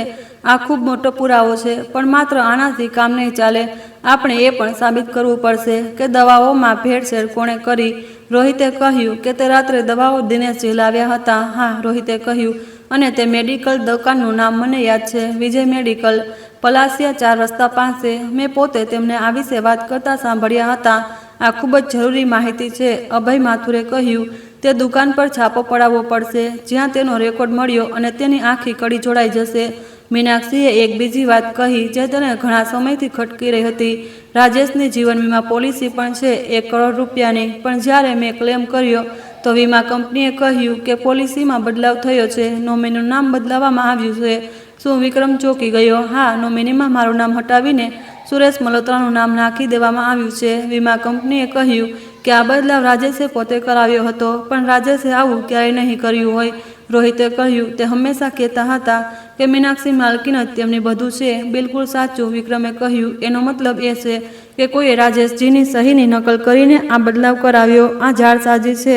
આ ખૂબ મોટો પુરાવો છે, પણ માત્ર આનાથી કામ નહીં ચાલે. આપણે એ પણ સાબિત કરવું પડશે કે દવાઓમાં ભેળસેળ કોણે કરી. રોહિતે કહ્યું કે તે રાત્રે દવાઓ દિનેશજી લાવ્યા હતા. હા, રોહિતે કહ્યું, અને તે મેડિકલ દુકાનનું નામ મને યાદ છે, વિજય મેડિકલ, પલાસિયા 4 રસ્તા પાસે. મેં પોતે તેમને આ વિશે વાત કરતા સાંભળ્યા હતા. આ ખૂબ જ જરૂરી માહિતી છે, અભય માથુરે કહ્યું. તે દુકાન પર છાપો પડાવવો પડશે, જ્યાં તેનો રેકોર્ડ મળ્યો અને તેની આખી કડી જોડાઈ જશે. મીનાક્ષીએ એક બીજી વાત કહી જે તેને ઘણા સમયથી ખટકી રહી હતી. રાજેશની જીવન વીમા પોલિસી પણ છે, 1 કરોડ રૂપિયાની. પણ જ્યારે મેં ક્લેમ કર્યો તો વીમા કંપનીએ કહ્યું કે પોલિસીમાં બદલાવ થયો છે, નોમિનીનું નામ બદલાવવામાં આવ્યું છે. શું વિક્રમ ચોંકી ગયો? હા, નોમિનીમાં મારું નામ હટાવીને સુરેશ મલ્હોત્રાનું નામ નાખી દેવામાં આવ્યું છે. વીમા કંપનીએ કહ્યું કે આ બદલાવ રાજેશે પોતે કરાવ્યો હતો, પણ રાજેશે આવું ક્યારેય નહીં કર્યું હોય. રોહિતે કહ્યું, તે હંમેશા કહેતા હતા કે મીનાક્ષી માલકીન જ તેમની બધું છે. બિલકુલ સાચું, વિક્રમે કહ્યું. એનો મતલબ એ છે કે કોઈએ રાજેશજીની સહીની નકલ કરીને આ બદલાવ કરાવ્યો. આ જાળસાજી છે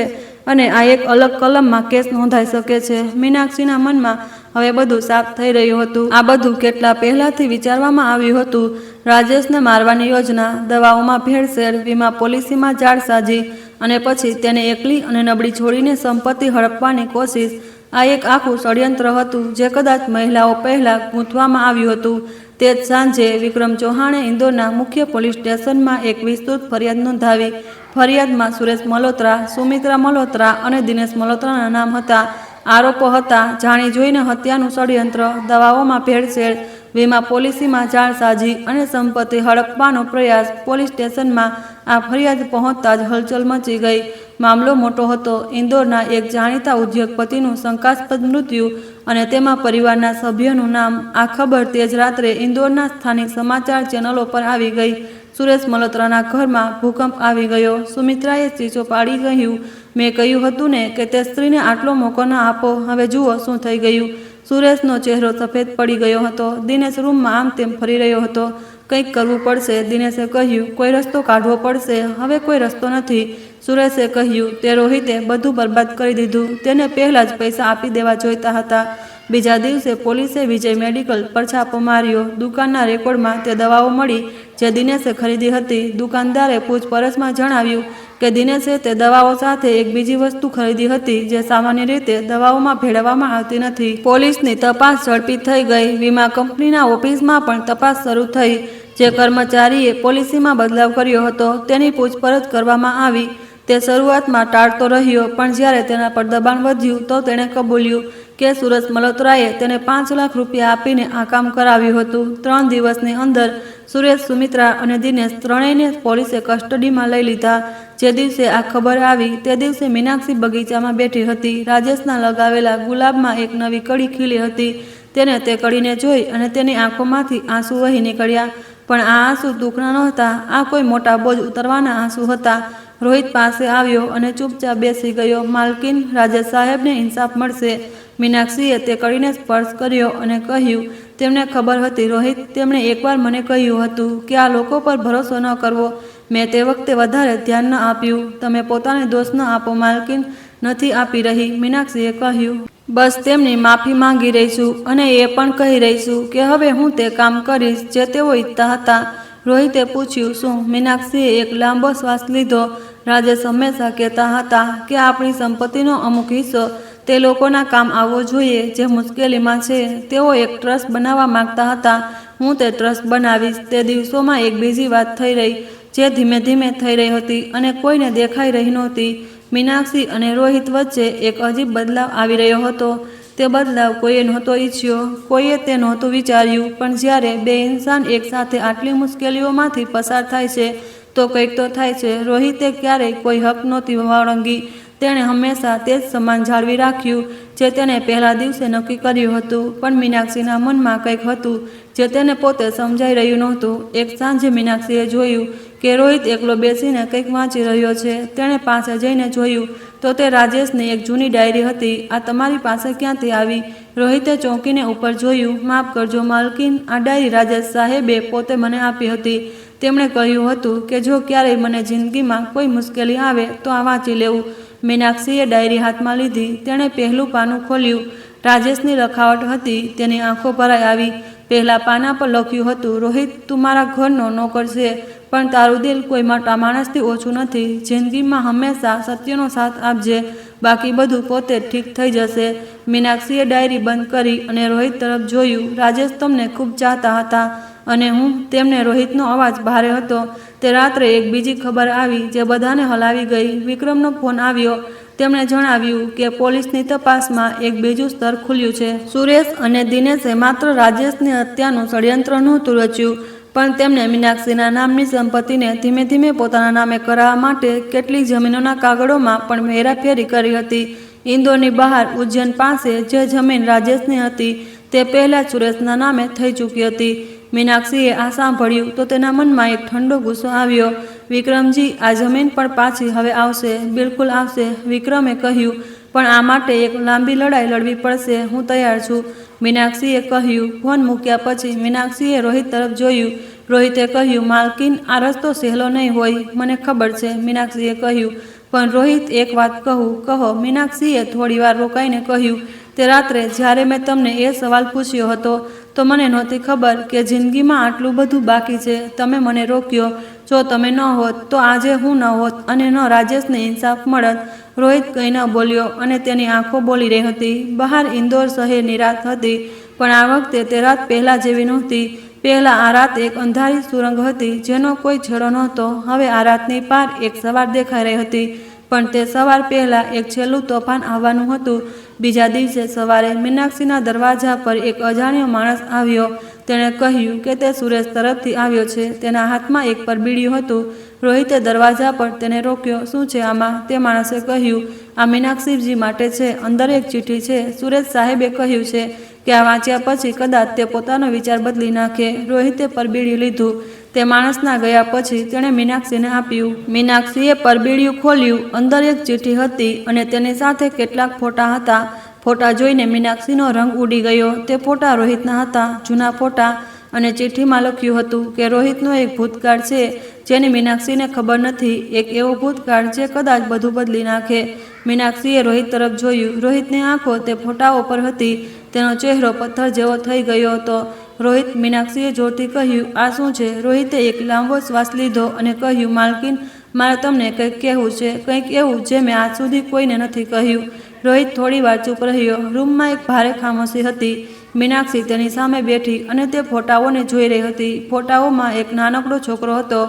અને આ એક અલગ કલમમાં કેસ નોંધાઈ શકે છે. મીનાક્ષીના મનમાં હવે બધું સાફ થઈ રહ્યું હતું. આ બધું કેટલા પહેલાથી વિચારવામાં આવ્યું હતું. રાજેશને મારવાની યોજના, દવાઓમાં ભેળસેળ, વીમા પોલિસીમાં જાળસાજી, અને પછી તેને એકલી અને નબળી છોડીને સંપત્તિ હડપવાની કોશિશ. આ એક આખું ષડયંત્ર હતું જે કદાચ મહિલાઓ પહેલાં ગૂંથવામાં આવ્યું હતું. તે જ સાંજે વિક્રમ ચૌહાણે ઇન્દોરના મુખ્ય પોલીસ સ્ટેશનમાં એક વિસ્તૃત ફરિયાદ નોંધાવી. ફરિયાદમાં સુરેશ મલ્હોત્રા, સુમિત્રા મલ્હોત્રા અને દિનેશ મલ્હોત્રાના નામ હતા. આરોપો હતા જાણી જોઈને હત્યાનું ષડયંત્ર, દવાઓમાં ભેળસેળ, વીમા પોલિસીમાં જાળસાજી અને સંપત્તિ હડપવાનો પ્રયાસ. પોલીસ સ્ટેશનમાં આ ફરિયાદ પહોંચતા જ હલચલ મચી ગઈ. મામલો મોટો હતો. ઇન્દોરના એક જાણીતા ઉદ્યોગપતિનું શંકાસ્પદ મૃત્યુ અને તેમાં પરિવારના સભ્યનું નામ. આ ખબર તે જ રાત્રે ઇન્દોરના સ્થાનિક સમાચાર ચેનલો પર આવી ગઈ. સુરેશ મલ્હોત્રાના ઘરમાં ભૂકંપ આવી ગયો. સુમિત્રાએ ચીસો પાડી કહ્યું, મેં કહ્યું હતું ને કે તે સ્ત્રીને આટલો મોકો ન આપો. હવે જુઓ શું થઈ ગયું. સુરેશનો ચહેરો સફેદ પડી ગયો હતો. દિનેશ રૂમમાં આમ તેમ ફરી રહ્યો હતો. કંઈક કરવું પડશે, દિનેશે કહ્યું. કોઈ રસ્તો કાઢવો પડશે. હવે કોઈ રસ્તો નથી, સુરેશે કહ્યું. તે રોહિતે બધું બરબાદ કરી દીધું. તેને પહેલાં જ પૈસા આપી દેવા જોઈતા હતા. બીજા દિવસે પોલીસે વિજય મેડિકલ પર છાપો માર્યો. દુકાનના રેકોર્ડમાં તે દવાઓ મળી જે દિનેશે ખરીદી હતી. દુકાનદારે પૂછપરછમાં જણાવ્યું કે દિનેશે તે દવાઓ સાથે એક બીજી વસ્તુ ખરીદી હતી જે સામાન્ય રીતે દવાઓમાં ભેળવવામાં આવતી નથી. પોલીસની તપાસ ઝડપી થઈ ગઈ. વીમા કંપનીના ઓફિસમાં પણ તપાસ શરૂ થઈ. જે કર્મચારીએ પોલિસીમાં બદલાવ કર્યો હતો તેની પૂછપરછ કરવામાં આવી. તે શરૂઆતમાં ટાળતો રહ્યો, પણ જ્યારે તેના પર દબાણ વધ્યું તો તેણે કબૂલ્યું કે સુરેશ મલ્હોત્રાએ તેને 5 લાખ રૂપિયા આપીને આ કામ કરાવ્યું હતું. 3 દિવસની અંદર સુરેશ, સુમિત્રા અને દિનેશ ત્રણેયને પોલીસે કસ્ટડીમાં લઈ લીધા. જે દિવસે આ ખબર આવી તે દિવસે મીનાક્ષી બગીચામાં બેઠી હતી. રાજેશના લગાવેલા ગુલાબમાં એક નવી કળી ખીલી હતી. તેને તે કડીને જોઈ અને તેની આંખોમાંથી આંસુ વહી નીકળ્યા. પણ આ આંસુ દુઃખના નહોતા, આ કોઈ મોટા બોજ ઉતરવાના આંસુ હતા. રોહિત પાસે આવ્યો અને ચૂપચાપ બેસી ગયો. માલકીન, રાજેશ સાહેબને ઇન્સાફ મળશે. મીનાક્ષીએ તે કડીને સ્પર્શ કર્યો અને કહ્યું, તેમને ખબર હતી રોહિત, તેમણે એકવાર મને કહ્યું હતું કે આ લોકો પર ભરોસો ન કરવો. મેં તે વખતે વધારે ધ્યાન ન આપ્યું. તમે પોતાને દોષ ન આપો માલકીન. નથી આપી રહી, મીનાક્ષીએ કહ્યું. બસ તેમની માફી માંગી રહી છું અને એ પણ કહી રહી છું કે હવે હું તે કામ કરીશ જે તેઓ ઈચ્છતા હતા. રોહિતે પૂછ્યું, શું? મીનાક્ષીએ એક લાંબો શ્વાસ લીધો. રાજેશ હંમેશા કહેતા હતા કે આપણી સંપત્તિનો અમુક હિસ્સો તે લોકોના કામ આવવો જોઈએ જે મુશ્કેલીમાં છે. તેઓ એક ટ્રસ્ટ બનાવવા માંગતા હતા. હું તે ટ્રસ્ટ બનાવીશ. તે દિવસોમાં એક બીજી વાત થઈ રહી જે ધીમે ધીમે થઈ રહી હતી અને કોઈને દેખાઈ રહી નહોતી. મીનાક્ષી અને રોહિત વચ્ચે એક અજીબ બદલાવ આવી રહ્યો હતો. તે બદલાવ કોઈએ નહોતો ઈચ્છ્યો, કોઈએ તે નહોતું વિચાર્યું. પણ જ્યારે બે ઇન્સાન એકસાથે આટલી મુશ્કેલીઓમાંથી પસાર થાય છે તો કંઈક તો થાય છે. રોહિતે ક્યારેય કોઈ હક નહોતી વળંગી. તેણે હંમેશા તે જ સન્માન જાળવી રાખ્યું જે તેને પહેલા દિવસે નક્કી કર્યું હતું. પણ મીનાક્ષીના મનમાં કંઈક હતું જે તેને પોતે સમજાઈ રહ્યું નહોતું. એક સાંજે મીનાક્ષીએ જોયું કે રોહિત એકલો બેસીને કંઈક વાંચી રહ્યો છે. તેણે પાસે જઈને જોયું તો તે રાજેશની એક જૂની ડાયરી હતી. આ તમારી પાસે ક્યાંથી આવી? રોહિતે ચોંકીને ઉપર જોયું. માફ કરજો માલકીન, આ ડાયરી રાજેશ સાહેબે પોતે મને આપી હતી. તેમણે કહ્યું હતું કે જો ક્યારેય મને જિંદગીમાં કોઈ મુશ્કેલી આવે તો આ વાંચી લેવું. મીનાક્ષીએ ડાયરી હાથમાં લીધી. તેણે પહેલું પાનું ખોલ્યું. રાજેશની લખાવટ હતી. તેની આંખો ભરાઈ આવી. પહેલા પાના પર લખ્યું હતું, રોહિત, તું મારા ઘરનો નોકર છે પણ તારું દિલ કોઈ મોટા માણસથી ઓછું નથી. જિંદગીમાં હંમેશા સત્યનો સાથ આપજે, બાકી બધું પોતે જ ઠીક થઈ જશે. મીનાક્ષીએ ડાયરી બંધ કરી અને રોહિત તરફ જોયું. રાજેશ તમને ખૂબ ચાહતા હતા અને હું. તેમને રોહિતનો અવાજ ભારે હતો. તે રાત્રે એક બીજી ખબર આવી જે બધાને હલાવી ગઈ. વિક્રમનો ફોન આવ્યો. તેમણે જણાવ્યું કે પોલીસની તપાસમાં એક બીજું સ્તર ખુલ્યું છે. સુરેશ અને દિનેશે માત્ર રાજેશની હત્યાનું ષડયંત્ર નહોતું રચ્યું, પણ તેમણે મીનાક્ષીના નામની સંપત્તિને ધીમે ધીમે પોતાના નામે કરાવવા માટે કેટલીક જમીનોના કાગળોમાં પણ હેરાફેરી કરી હતી. ઇન્દોરની બહાર ઉજ્જૈન પાસે જે જમીન રાજેશની હતી તે પહેલાં સુરેશના નામે થઈ ચૂકી હતી. મીનાક્ષીએ આ સાંભળ્યું તો તેના મનમાં એક ઠંડો ગુસ્સો આવ્યો. વિક્રમજી, આ જમીન પણ પાછી હવે આવશે, બિલકુલ આવશે, વિક્રમે કહ્યું. પણ આ માટે એક લાંબી લડાઈ લડવી પડશે. હું તૈયાર છું, મીનાક્ષીએ કહ્યું. ફોન મૂક્યા પછી મીનાક્ષીએ રોહિત તરફ જોયું. રોહિતે કહ્યું, માલકીન, આ રસ્તો સહેલો નહીં હોય, મને ખબર છે, મીનાક્ષીએ કહ્યું. પણ રોહિત, એક વાત કહું? કહો, મીનાક્ષીએ થોડી વાર રોકાઈને કહ્યું. તે રાત્રે જ્યારે મેં તમને એ સવાલ પૂછ્યો હતો તો મને નહોતી ખબર કે જિંદગીમાં આટલું બધું બાકી છે. તમે મને રોક્યો. જો તમે ન હોત તો આજે હું ન હોત અને ન રાજેશને ઇન્સાફ મળત. રોહિત કંઈ ન બોલ્યો અને તેની આંખો બોલી રહી હતી. બહાર ઇન્દોર શહેરની રાત હતી, પણ આ વખતે તે રાત પહેલાં જેવી નહોતી. પહેલાં આ રાત એક અંધારી સુરંગ હતી જેનો કોઈ છેડો નહોતો. હવે આ રાતની પાર એક સવાર દેખાઈ રહી હતી, પણ તે સવાર પહેલાં એક છેલ્લું તોફાન આવવાનું હતું. બીજા દિવસે સવારે મીનાક્ષીના દરવાજા પર એક અજાણ્યો માણસ આવ્યો. તેણે કહ્યું કે તે સુરેશ તરફથી આવ્યો છે. તેના હાથમાં એક પરબીડિયું હતું. રોહિતે દરવાજા પર તેને રોક્યો. શું છે આમાં? તે માણસે કહ્યું, આ મીનાક્ષીજી માટે છે. અંદર એક ચિઠ્ઠી છે. સુરેશ સાહેબે કહ્યું છે કે આ વાંચ્યા પછી કદાચ તે પોતાનો વિચાર બદલી નાખે. રોહિતે પરબીડિયું લીધું. તે માણસના ગયા પછી તેણે મીનાક્ષીને આપ્યું. મીનાક્ષીએ પરબીડિયું ખોલ્યું. અંદર એક ચિઠ્ઠી હતી અને તેની સાથે કેટલાક ફોટા હતા. ફોટા જોઈને મીનાક્ષીનો રંગ ઉડી ગયો. તે ફોટા રોહિતના હતા, જૂના ફોટા. અને ચિઠ્ઠીમાં લખ્યું હતું કે રોહિતનો એક ભૂતકાળ છે જેની મીનાક્ષીને ખબર નથી. એક એવો ભૂતકાળ જે કદાચ બધું બદલી નાખે. મીનાક્ષીએ રોહિત તરફ જોયું. રોહિતની આંખો તે ફોટાઓ પર હતી. તેનો ચહેરો પથ્થર જેવો થઈ ગયો હતો. રોહિત, મીનાક્ષીએ જોરથી કહ્યું, આ શું છે? રોહિતે એક લાંબો શ્વાસ લીધો અને કહ્યું, માલકીન, મારે તમને કંઈક કહેવું છે, કંઈક એવું જે મેં આજ સુધી કોઈને નથી કહ્યું. રોહિત થોડી વાર ચૂપ રહ્યો. રૂમમાં એક ભારે ખામોશી હતી. મીનાક્ષી તેની સામે બેઠી અને તે ફોટાઓને જોઈ રહી હતી. ફોટાઓમાં એક નાનકડો છોકરો હતો,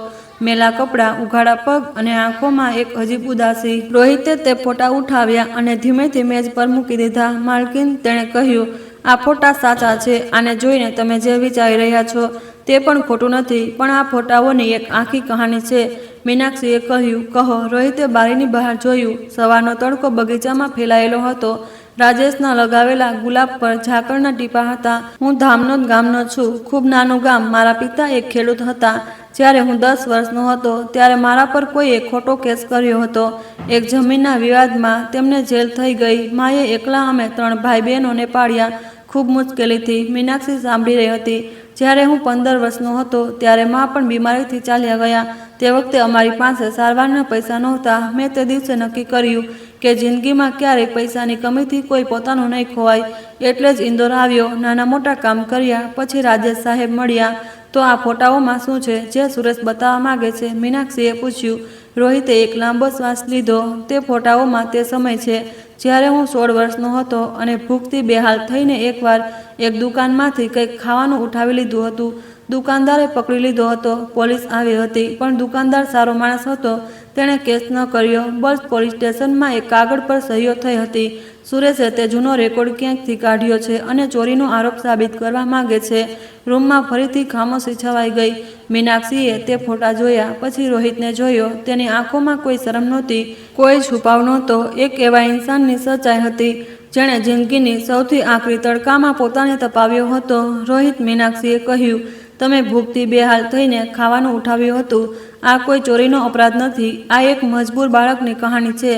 મેલા કપડાં, ઉઘાડા પગ અને આંખોમાં એક અજીબ ઉદાસી. રોહિતે તે ફોટા ઉઠાવ્યા અને ધીમેથી મેજ પર મૂકી દીધા. માલકીન, તેણે કહ્યું, આ ફોટા સાચા છે. આને જોઈને તમે જે વિચારી રહ્યા છો તે પણ ખોટું નથી, પણ આ ફોટાઓની એક આખી કહાની છે. મીનાક્ષીએ કહ્યું. કહો. રોહિતે બારીની બહાર જોયું. સવારનો તડકો બગીચામાં ફેલાયેલો હતો. રાજેશના લગાવેલા ગુલાબ પર ઝાકળના ટીપા હતા. હું ધામનો જ ગામનો છું. ખૂબ નાનું ગામ. મારા પિતા એક ખેડૂત હતા. જ્યારે હું 10 વર્ષનો હતો ત્યારે મારા પર કોઈએ ખોટો કેસ કર્યો હતો. એક જમીનના વિવાદમાં તેમને જેલ થઈ ગઈ. માએ એકલા અમે 3 ભાઈ બહેનોને પાળ્યા. ખૂબ મુશ્કેલીથી. મીનાક્ષી સાંભળી રહી હતી. જ્યારે હું 15 વર્ષનો હતો ત્યારે મા પણ બીમારીથી ચાલ્યા ગયા. તે વખતે અમારી પાસે સારવારના પૈસા નહોતા. મેં તે દિવસે નક્કી કર્યું કે જિંદગીમાં ક્યારેય પૈસાની કમીથી કોઈ પોતાનું નહીં ખોવાય. એટલે જ ઇન્દોર આવ્યો. નાના મોટા કામ કર્યા. પછી રાજેશ સાહેબ મળ્યા. તો આ ફોટાઓમાં શું છે જે સુરેશ બતાવવા માગે છે? મીનાક્ષીએ પૂછ્યું. રોહિતે એક લાંબો શ્વાસ લીધો. તે ફોટાઓમાં તે સમય છે જ્યારે હું 16 વર્ષનો હતો અને ભૂખથી બેહાલ થઈને એકવાર એક દુકાનમાંથી કંઈક ખાવાનું ઉઠાવી લીધું હતું. દુકાનદારે પકડી લીધો હતો. પોલીસ આવી હતી પણ દુકાનદાર સારો માણસ હતો. તેણે કેસ ન કર્યો. બસ પોલીસ સ્ટેશનમાં એક કાગળ પર સહીઓ થઈ હતી. સુરેશે તે જૂનો રેકોર્ડ ક્યાંકથી કાઢ્યો છે અને ચોરીનો આરોપ સાબિત કરવા માંગે છે. રૂમમાં ફરીથી ખામોશી છવાઈ ગઈ. મીનાક્ષીએ તે ફોટા જોયા. પછી રોહિતને જોયો. તેની આંખોમાં કોઈ શરમ નહોતી, કોઈ છુપાવ નહોતો. એક એવા ઇન્સાનની સચ્ચાઈ હતી જેણે જિંદગીની સૌથી આખરી તડકામાં પોતાને તપાવ્યો હતો. રોહિત, મીનાક્ષીએ કહ્યું, તમે ભૂખથી બેહાલ થઈને ખાવાનું ઉઠાવ્યું હતું. આ કોઈ ચોરીનો અપરાધ નથી. આ એક મજબૂર બાળકની કહાની છે.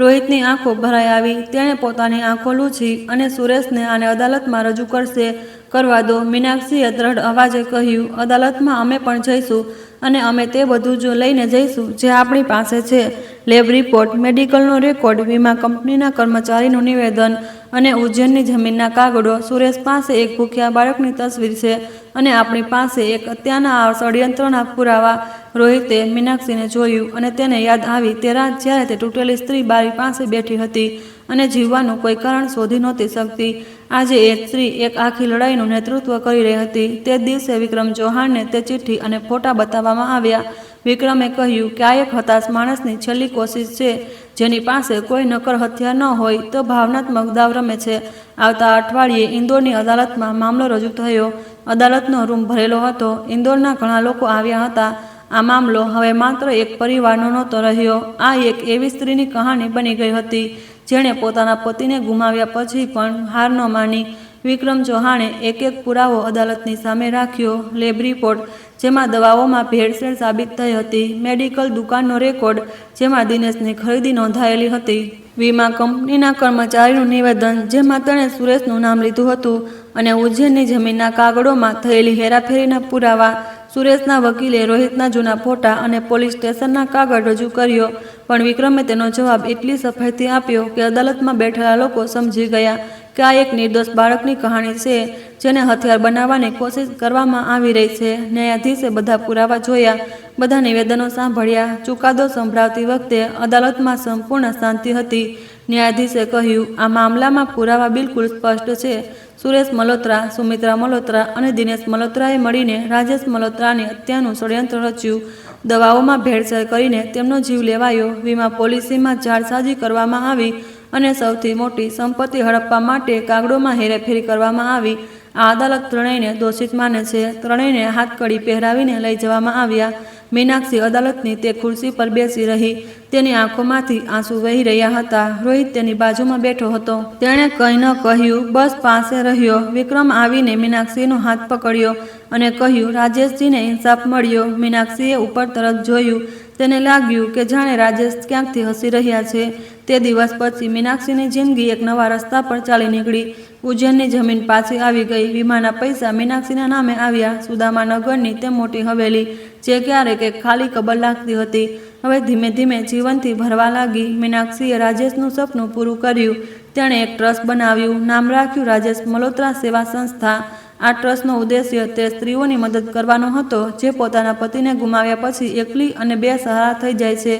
રોહિતની આંખો ભરાઈ આવી. તેણે પોતાની આંખો લૂછી અને સુરેશને આને અદાલતમાં રજૂ કરશે. કરવા દો, મીનાક્ષીએ દ્રઢ અવાજે કહ્યું. અદાલતમાં અમે પણ જઈશું અને અમે તે બધું જ લઈને જઈશું જે આપણી પાસે છે. લેબ રિપોર્ટ, મેડિકલનો રેકોર્ડ, વીમા કંપનીના કર્મચારીનું નિવેદન અને ઉજ્જૈનની જમીનના કાગળો. સુરેશ પાસે એક ભૂખ્યા બાળકની તસવીર છે અને આપણી પાસે એક હત્યાના ષડયંત્રના પુરાવા. રોહિતે મીનાક્ષીને જોયું અને તેને યાદ આવી તે રાત જ્યારે તે તૂટેલી સ્ત્રી બારી પાસે બેઠી હતી અને જીવવાનું કોઈ કારણ શોધી નહોતી શકતી. આજે એ સ્ત્રી એક આખી લડાઈનું નેતૃત્વ કરી રહી હતી. તે દિવસે વિક્રમ ચૌહાણને તે ચિઠ્ઠી અને ફોટા બતાવવામાં આવ્યા. વિક્રમે કહ્યું કે આ એક હતાશ માણસની છેલ્લી કોશિશ છે જેની પાસે કોઈ નક્કર હથિયાર ન હોય તો ભાવનાત્મક દાવ રમે છે. આવતા અઠવાડિયે ઇન્દોરની અદાલતમાં મામલો રજૂ થયો. અદાલતનો રૂમ ભરેલો હતો. ઇન્દોરના ઘણા લોકો આવ્યા હતા. આ મામલો હવે માત્ર એક પરિવારનો નહોતો રહ્યો. આ એક એવી સ્ત્રીની કહાની બની ગઈ હતી જેણે પોતાના પતિને ગુમાવ્યા પછી પણ હાર ન માની. વિક્રમ ચૌહાણે એક એક પુરાવો અદાલતની સામે રાખ્યો. લેબ રિપોર્ટ જેમાં દવાઓમાં ભેળસેળ સાબિત થઈ હતી. મેડિકલ દુકાનનો રેકોર્ડ જેમાં દિનેશની ખરીદી નોંધાયેલી હતી. વીમા કંપનીના કર્મચારીનું નિવેદન જેમાં તેણે સુરેશનું નામ લીધું હતું અને ઉજ્જૈનની જમીનના કાગળોમાં થયેલી હેરાફેરીના પુરાવા. સુરેશના વકીલે રોહિતના જૂના ફોટા અને પોલીસ સ્ટેશનના કાગળ રજૂ કર્યો પણ વિક્રમે તેનો જવાબ એટલી સફાઈથી આપ્યો કે અદાલતમાં બેઠેલા લોકો સમજી ગયા કે આ એક નિર્દોષ બાળકની કહાની છે જેને હથિયાર બનાવવાની કોશિશ કરવામાં આવી રહી છે. ન્યાયાધીશે બધા પુરાવા જોયા, બધા નિવેદનો સાંભળ્યા. ચુકાદો સંભળાવતી વખતે અદાલતમાં સંપૂર્ણ શાંતિ હતી. ન્યાયાધીશે કહ્યું, આ મામલામાં પુરાવા બિલકુલ સ્પષ્ટ છે. સુરેશ મલ્હોત્રા, સુમિત્રા મલ્હોત્રા અને દિનેશ મલ્હોત્રાએ મળીને રાજેશ મલ્હોત્રાની હત્યાનું ષડયંત્ર રચ્યું. દવાઓમાં ભેળસેળ કરીને તેમનો જીવ લેવાયો. વીમા પોલિસીમાં જાળસાજી કરવામાં આવી અને સૌથી મોટી સંપત્તિ હડપવા માટે કાગળોમાં હેરાફેરી કરવામાં આવી. આ અદાલત ત્રણેયને દોષિત માને છે. ત્રણેયને હાથકડી પહેરાવીને લઈ જવામાં આવ્યા. મીનાક્ષી અદાલતની તે ખુરશી પર બેસી રહી. તેની આંખોમાંથી આંસુ વહી રહ્યા હતા. રોહિત તેની બાજુમાં બેઠો હતો. તેણે કંઈ ન કહ્યું, બસ પાસે રહ્યો. વિક્રમ આવીને મીનાક્ષીનો હાથ પકડ્યો અને કહ્યું, રાજેશજીને ઇન્સાફ મળ્યો. મીનાક્ષીએ ઉપર તરફ જોયું. તેને લાગ્યું કે જાણે રાજેશ ક્યાંકથી હસી રહ્યા છે. તે દિવસ પછી મીનાક્ષીની જિંદગી એક નવા રસ્તા પર ચાલી નીકળી. ઉજ્જૈનની જમીન પાછી આવી ગઈ. વીમાના પૈસા મીનાક્ષીના નામે આવ્યા. સુદામાનગરની તે મોટી હવેલી જે ક્યારેક એક ખાલી કબર લાગતી હતી હવે ધીમે ધીમે જીવનથી ભરવા લાગી. મીનાક્ષીએ રાજેશનું સપનું પૂરું કર્યું. તેણે એક ટ્રસ્ટ બનાવ્યું. નામ રાખ્યું રાજેશ મલ્હોત્રા સેવા સંસ્થા. આ ટ્રસ્ટનો ઉદ્દેશ્ય તે સ્ત્રીઓની મદદ કરવાનો હતો જે પોતાના પતિને ગુમાવ્યા પછી એકલી અને બેસહારા થઈ જાય છે,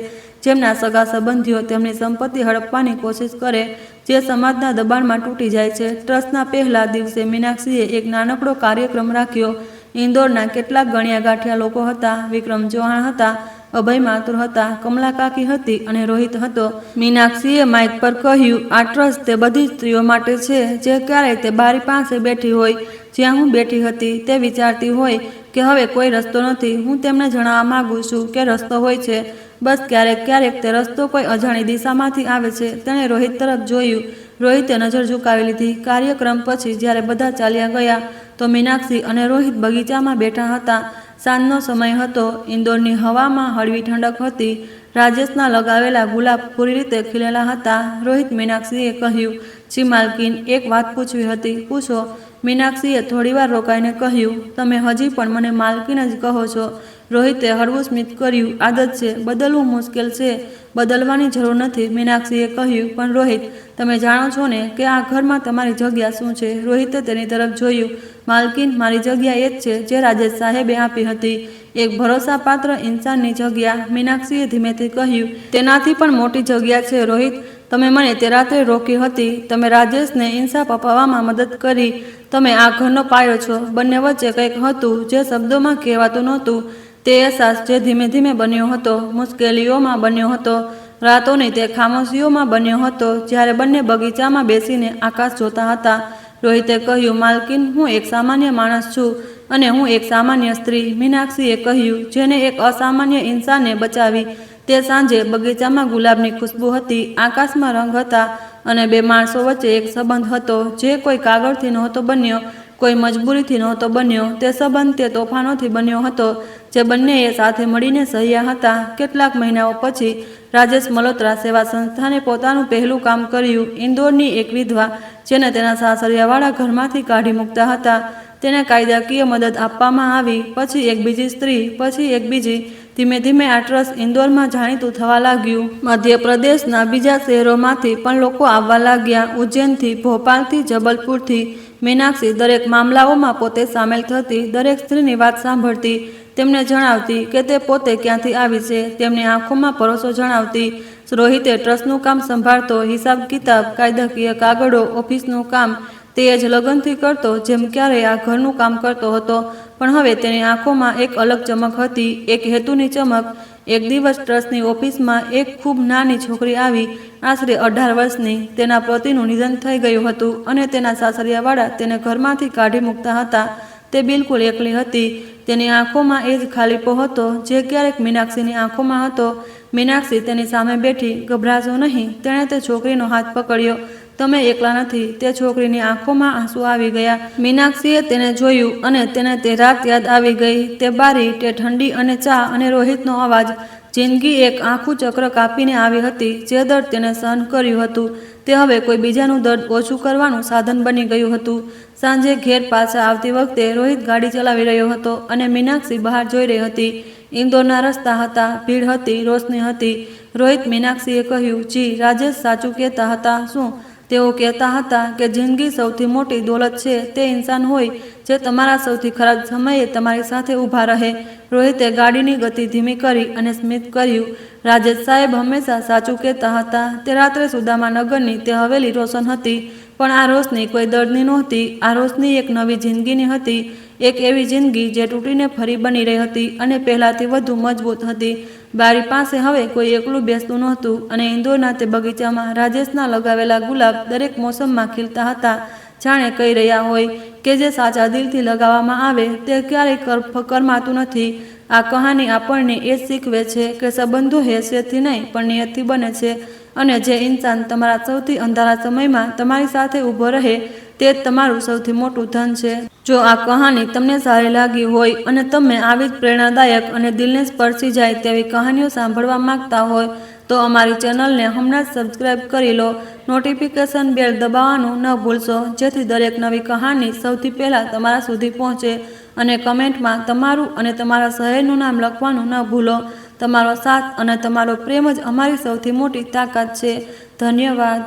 જેમના સગા સંબંધીઓ તેમની સંપત્તિ હડપવાની કોશિશ કરે, જે સમાજના દબાણમાં તૂટી જાય છે. ટ્રસ્ટના પહેલા દિવસે મીનાક્ષીએ એક નાનકડો કાર્યક્રમ રાખ્યો. ઇન્દોરના કેટલાક ગણ્યા ગાંઠિયા લોકો હતા. વિક્રમ ચૌહાણ હતા, અભય માથુર હતા, કમલા કાકી હતી અને રોહિત હતો. મીનાક્ષીએ માઇક પર કહ્યું, આ ટ્રસ્ટ તે બધી સ્ત્રીઓ માટે છે જે ક્યારેય તે બારી પાસે બેઠી હોય જ્યાં હું બેઠી હતી. તે વિચારતી હોય કે હવે કોઈ રસ્તો નથી. હું તેમને જણાવવા માંગુ છું કે રસ્તો હોય છે. બસ ક્યારેક ક્યારેક તે રસ્તો કોઈ અજાણી દિશામાંથી આવે છે. તેણે રોહિત તરફ જોયું. રોહિતે નજર ઝુકાવી લીધી. કાર્યક્રમ પછી જ્યારે બધા ચાલ્યા ગયા તો મીનાક્ષી અને રોહિત બગીચામાં બેઠા હતા. સાંજનો સમય હતો. ઇન્દોરની હવામાં હળવી ઠંડક હતી. રાજેશના લગાવેલા ગુલાબ પૂરી રીતે ખીલેલા હતા. રોહિત મીનાક્ષીએ કહ્યું, જી માલકીન, એક વાત પૂછવી હતી. પૂછો. મીનાક્ષીએ થોડીવાર રોકાઈને કહ્યું, તમે હજી પણ મને માલકીન જ કહો છો. રોહિતે હળવું સ્મિત કર્યું. આદત છે, બદલવું મુશ્કેલ છે. બદલવાની જરૂર નથી, મીનાક્ષીએ કહ્યું. પણ રોહિત, તમે જાણો છો ને કે આ ઘરમાં તમારી જગ્યા શું છે? રોહિતે તેની તરફ જોયું. માલકીન, મારી જગ્યા એ જ છે જે રાજેશ સાહેબે આપી હતી, એક ભરોસાપાત્ર ઇન્સાનની જગ્યા. મીનાક્ષીએ ધીમેથી કહ્યું, તેનાથી પણ મોટી જગ્યા છે રોહિત. તમે મને તે રાત્રે રોકી હતી. તમે રાજેશને ઇન્સાફ અપાવવામાં મદદ કરી. તમે આ ઘરનો પાયો છો. બંને વચ્ચે કંઈક હતું જે શબ્દોમાં કહેવાતું નહોતું. તે અહેસાસ જે ધીમે ધીમે બન્યો હતો, મુશ્કેલીઓમાં બન્યો હતો, રાતોની તે ખામોશીઓમાં બન્યો હતો, જ્યારે બંને બગીચામાં બેસીને આકાશ જોતા હતા. રોહિતે કહ્યું, માલકીન, હું એક સામાન્ય માણસ છું અને હું એક સામાન્ય સ્ત્રી. મીનાક્ષીએ કહ્યું, જેને એક અસામાન્ય ઇન્સાને બચાવી. તે સાંજે બગીચામાં ગુલાબની ખુશ્બુ હતી, આકાશમાં રંગ હતા અને બે માણસો વચ્ચે એક સંબંધ હતો જે કોઈ કાગળથી નહોતો બન્યો, કોઈ મજબૂરીથી નહોતો બન્યો. તે સંબંધ તે તોફાનોથી બન્યો હતો જે બંનેએ સાથે મળીને સહ્યા હતા. કેટલાક મહિનાઓ પછી રાજેશ મલ્હોત્રા સેવા સંસ્થાને પોતાનું પહેલું કામ કર્યું. ઇન્દોરની એક વિધવા, જેને તેના સાસરિયાવાળા ઘરમાંથી કાઢી મૂકતા હતા, તેને કાયદાકીય મદદ આપવામાં આવી. પછી એક બીજી સ્ત્રી, પછી એક બીજી. ધીમે ધીમે આ ટ્રસ્ટ ઇન્દોરમાં જાણીતું થવા લાગ્યું. મધ્યપ્રદેશના બીજા શહેરોમાંથી પણ લોકો આવવા લાગ્યા. ઉજ્જૈનથી, ભોપાલથી, જબલપુરથી. મીનાક્ષી દરેક મામલાઓમાં પોતે સામેલ થતી, દરેક સ્ત્રીની વાત સાંભળતી, તેમને જણાવતી કે તે પોતે ક્યાંથી આવી છે, તેમની આંખોમાં ભરોસો જણાવતી. રોહિતે ટ્રસ્ટનું કામ સંભાળતો, હિસાબ કિતાબ, કાયદાકીય કાગળો, ઓફિસનું કામ. તે જ લગનથી કરતો જેમ ક્યારેય આ ઘરનું કામ કરતો હતો. પણ હવે તેની આંખોમાં એક અલગ ચમક હતી, એક હેતુની ચમક. એક દિવસ ટ્રસ્ટની ઓફિસમાં એક ખૂબ નાની છોકરી આવી, આશરે 18 વર્ષની. તેના પતિનું નિધન થઈ ગયું હતું અને તેના સાસરિયાવાળા તેને ઘરમાંથી કાઢી મૂકતા હતા. તે બિલકુલ એકલી હતી. તેની આંખોમાં એ જ ખાલીપો હતો જે ક્યારેક મીનાક્ષીની આંખોમાં હતો. મીનાક્ષી તેની સામે બેઠી. ગભરાશો નહીં, તેણે તે છોકરીનો હાથ પકડ્યો. તમે એકલા નથી. તે છોકરીની આંખોમાં આંસુ આવી ગયા. મીનાક્ષીએ તેને જોયું અને તેને તે રાત યાદ આવી ગઈ. તે બારી, તે ઠંડી અને ચા અને રોહિતનો અવાજ. જિંદગી એક આખું ચક્ર કાપીને આવી હતી. જે દર્દ તેને સહન કર્યું હતું, તે હવે કોઈ બીજાનું દર્દ ઓછું કરવાનું સાધન બની ગયું હતું. સાંજે ઘેર પાછા આવતી વખતે રોહિત ગાડી ચલાવી રહ્યો હતો અને મીનાક્ષી બહાર જોઈ રહી હતી. ઇન્દોરના રસ્તા હતા, ભીડ હતી, રોશની હતી. રોહિત મીનાક્ષીએ કહ્યું, જી, રાજેશ સાચું કહેતા હતા. શું? તેઓ કહેતા હતા કે જિંદગી સૌથી મોટી દોલત છે તે ઇન્સાન હોય જે તમારા સૌથી ખરાબ સમયે તમારી સાથે ઊભા રહે. રોહિતે ગાડીની ગતિ ધીમી કરી અને સ્મિત કર્યું. રાજેશ સાહેબ હંમેશા સાચું કહેતા હતા. તે રાત્રે સુદામા નગરની તે હવેલી રોશન હતી, પણ આ રોશની કોઈ દર્દની નહોતી. આ રોશની એક નવી જિંદગીની હતી, એક એવી જિંદગી જે તૂટીને ફરી બની રહી હતી અને પહેલાંથી વધુ મજબૂત હતી. બારી પાસે હવે કોઈ એકલું બેસતું નહોતું અને ઇન્દોરના તે બગીચામાં રાજેશના લગાવેલા ગુલાબ દરેક મોસમમાં ખીલતા હતા. જાણે કહી રહ્યા હોય કે જે સાચા દિલથી લગાવવામાં આવે તે ક્યારેય કરમાતું નથી. આ કહાની આપણને એ શીખવે છે કે સંબંધો હેસિયતથી નહીં પણ નિયતથી બને છે, અને જે ઇન્સાન તમારા સૌથી અંધારા સમયમાં તમારી સાથે ઊભો રહે તે જ તમારું સૌથી મોટું ધન છે. જો આ કહાની તમને સારી લાગી હોય અને તમે આવી જ પ્રેરણાદાયક અને દિલને સ્પર્શી જાય તેવી કહાનીઓ સાંભળવા માંગતા હોય તો અમારી ચેનલને હમણાં જ સબસ્ક્રાઈબ કરી લો. નોટિફિકેશન બેલ દબાવવાનું ન ભૂલશો જેથી દરેક નવી કહાની સૌથી પહેલાં તમારા સુધી પહોંચે. અને કમેન્ટમાં તમારું અને તમારા શહેરનું નામ લખવાનું ન ભૂલો. તમારો સાથ અને તમારો પ્રેમ જ અમારી સૌથી મોટી તાકાત છે. ધન્યવાદ.